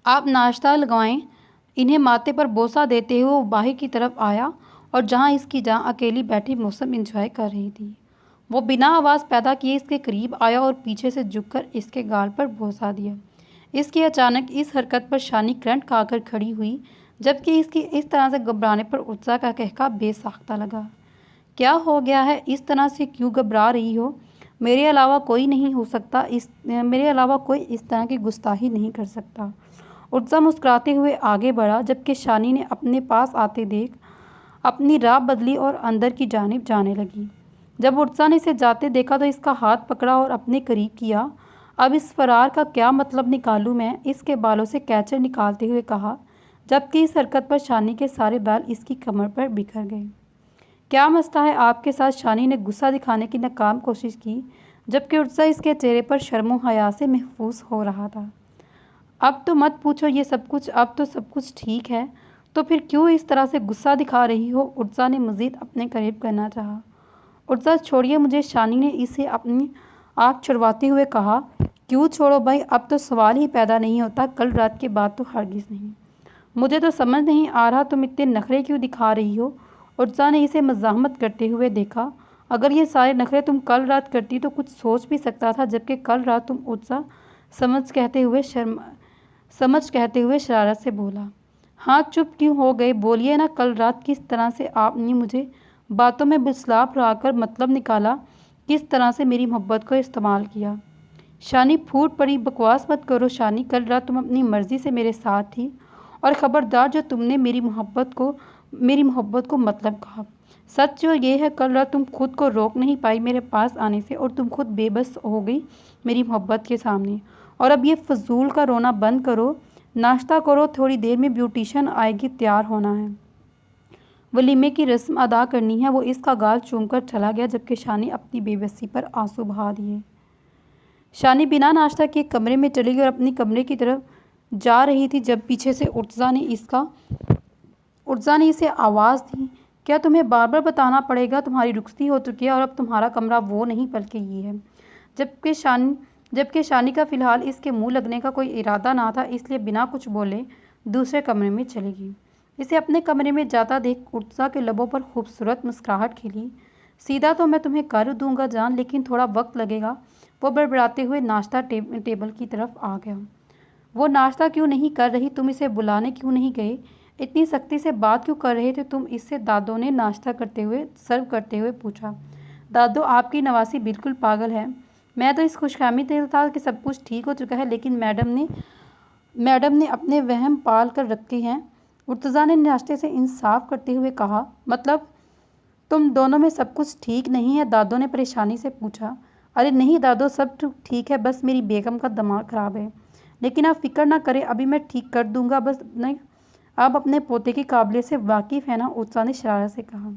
आप नाश्ता लगवाएं। इन्हें माथे पर बोसा देते हुए वो बाहर की तरफ आया और जहाँ इसकी जहाँ अकेली बैठी मौसम एंजॉय कर रही थी, वो बिना आवाज़ पैदा किए इसके करीब आया और पीछे से झुककर इसके गाल पर बोसा दिया। इसकी अचानक इस हरकत पर शानी करंट खाकर खड़ी हुई, जबकि इसकी इस तरह से घबराने पर उर्जा का कहका बेसाख्ता लगा। क्या हो गया है? इस तरह से क्यों घबरा रही हो? मेरे अलावा कोई नहीं हो सकता, मेरे अलावा कोई इस तरह की गुस्ताखी नहीं कर सकता। उर्जा मुस्कुराते हुए आगे बढ़ा, जबकि शानी ने अपने पास आते देख अपनी राह बदली और अंदर की जानिब जाने लगी। जब उर्जा ने इसे जाते देखा तो इसका हाथ पकड़ा और अपने करीब किया। अब इस फरार का क्या मतलब निकालूं मैं? इसके बालों से कैचर निकालते हुए कहा, जबकि इस हरकत पर शानी के सारे बाल इसकी कमर पर बिखर गए। क्या मसला है आपके साथ? शानी ने गुस्सा दिखाने की नाकाम कोशिश की, जबकि उर्जा इसके चेहरे पर शर्मो हया से महफूज हो रहा था। अब तो मत पूछो ये सब कुछ, अब तो सब कुछ ठीक है, तो फिर क्यों इस तरह से गुस्सा दिखा रही हो? उर्जा ने मज़ीद अपने करीब करना चाहा। उर्जा, छोड़िए मुझे, शानी ने इसे अपनी आँख छुड़वाते हुए कहा। क्यों छोड़ो भाई, अब तो सवाल ही पैदा नहीं होता, कल रात के बाद तो हरगिज़ नहीं। मुझे तो समझ नहीं आ रहा तुम इतने नखरे क्यों दिखा रही हो? उर्जा ने इसे मज़ाहमत करते हुए देखा। अगर ये सारे नखरे तुम कल रात करती तो कुछ सोच भी सकता था, जबकि कल रात तुम उर्जा समझ कहते हुए शरारत से बोला। हाँ, चुप क्यों हो गए? बोलिए ना, कल रात किस तरह से आपने मुझे बातों में बिस्लाप कर मतलब निकाला, किस तरह से मेरी मोहब्बत को इस्तेमाल किया। शानी फूट पड़ी। बकवास मत करो शानी, कल रात तुम अपनी मर्ज़ी से मेरे साथ थी, और ख़बरदार जो तुमने मेरी मोहब्बत को मतलब कहा। सच जो ये है, कल रात तुम खुद को रोक नहीं पाई मेरे पास आने से, और तुम खुद बेबस हो गई मेरी मोहब्बत के सामने। और अब ये फजूल का रोना बंद करो, नाश्ता करो, थोड़ी देर में ब्यूटिशियन आएगी, तैयार होना है, वलीमे की रस्म अदा करनी है। वो इसका गाल चूमकर चला गया, जबकि शानी अपनी बेबसी पर आंसू बहा दिए। शानी बिना नाश्ता किए कमरे में चली गई और अपनी कमरे की तरफ जा रही थी, जब पीछे से उर्जा ने इसका उर्जा ने इसे आवाज़ दी, क्या तुम्हें बार बार बताना पड़ेगा? तुम्हारी रुखसती हो चुकी है और अब तुम्हारा कमरा वो नहीं बल्कि ये है। जबकि शानी का फ़िलहाल इसके मुंह लगने का कोई इरादा ना था, इसलिए बिना कुछ बोले दूसरे कमरे में चली गई। इसे अपने कमरे में जाता देख उर्जा के लबों पर खूबसूरत मुस्कुराहट खिली। सीधा तो मैं तुम्हें कर दूंगा जान, लेकिन थोड़ा वक्त लगेगा। वो बड़बड़ाते हुए नाश्ता टेबल की तरफ आ गया। वो नाश्ता क्यों नहीं कर रही? तुम इसे बुलाने क्यों नहीं गए? इतनी सख्ती से बात क्यों कर रहे थे तुम इससे? दादो ने नाश्ता सर्व करते हुए पूछा। दादो, आपकी नवासी बिल्कुल पागल है। मैं तो इस खुशफहमी में था कि सब कुछ ठीक हो चुका है, लेकिन मैडम ने अपने वहम पाल कर रखे हैं। मुर्तज़ा ने नाश्ते से इंसाफ करते हुए कहा। मतलब तुम दोनों में सब कुछ ठीक नहीं है? दादो ने परेशानी से पूछा। अरे नहीं दादो, सब ठीक है, बस मेरी बेगम का दिमाग ख़राब है। लेकिन आप फिक्र ना करें, अभी मैं ठीक कर दूंगा। बस नहीं, आप अपने पोते की काबिलियत से वाकिफ़ है ना? उत्साह ने शरारत से कहा।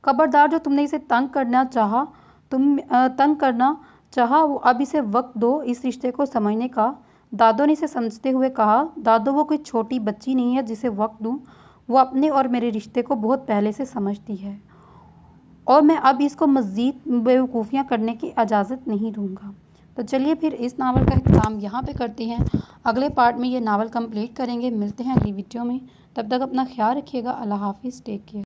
खबरदार, जो तुमने इसे तंग करना चाहा, वो अब इसे वक्त दो इस रिश्ते को समझने का। दादो ने इसे समझते हुए कहा। दादो, वो कोई छोटी बच्ची नहीं है जिसे वक्त दूँ। वो अपने और मेरे रिश्ते को बहुत पहले से समझती है और मैं अब इसको मज़ीद बेवकूफ़ियाँ करने की इजाज़त नहीं दूंगा। तो चलिए फिर इस नावल का इख्तिताम यहाँ पे करते हैं। अगले पार्ट में ये नावल कंप्लीट करेंगे। मिलते हैं अगली वीडियो में। तब तक अपना ख्याल रखिएगा। अल्लाह हाफ़िज़। Take care.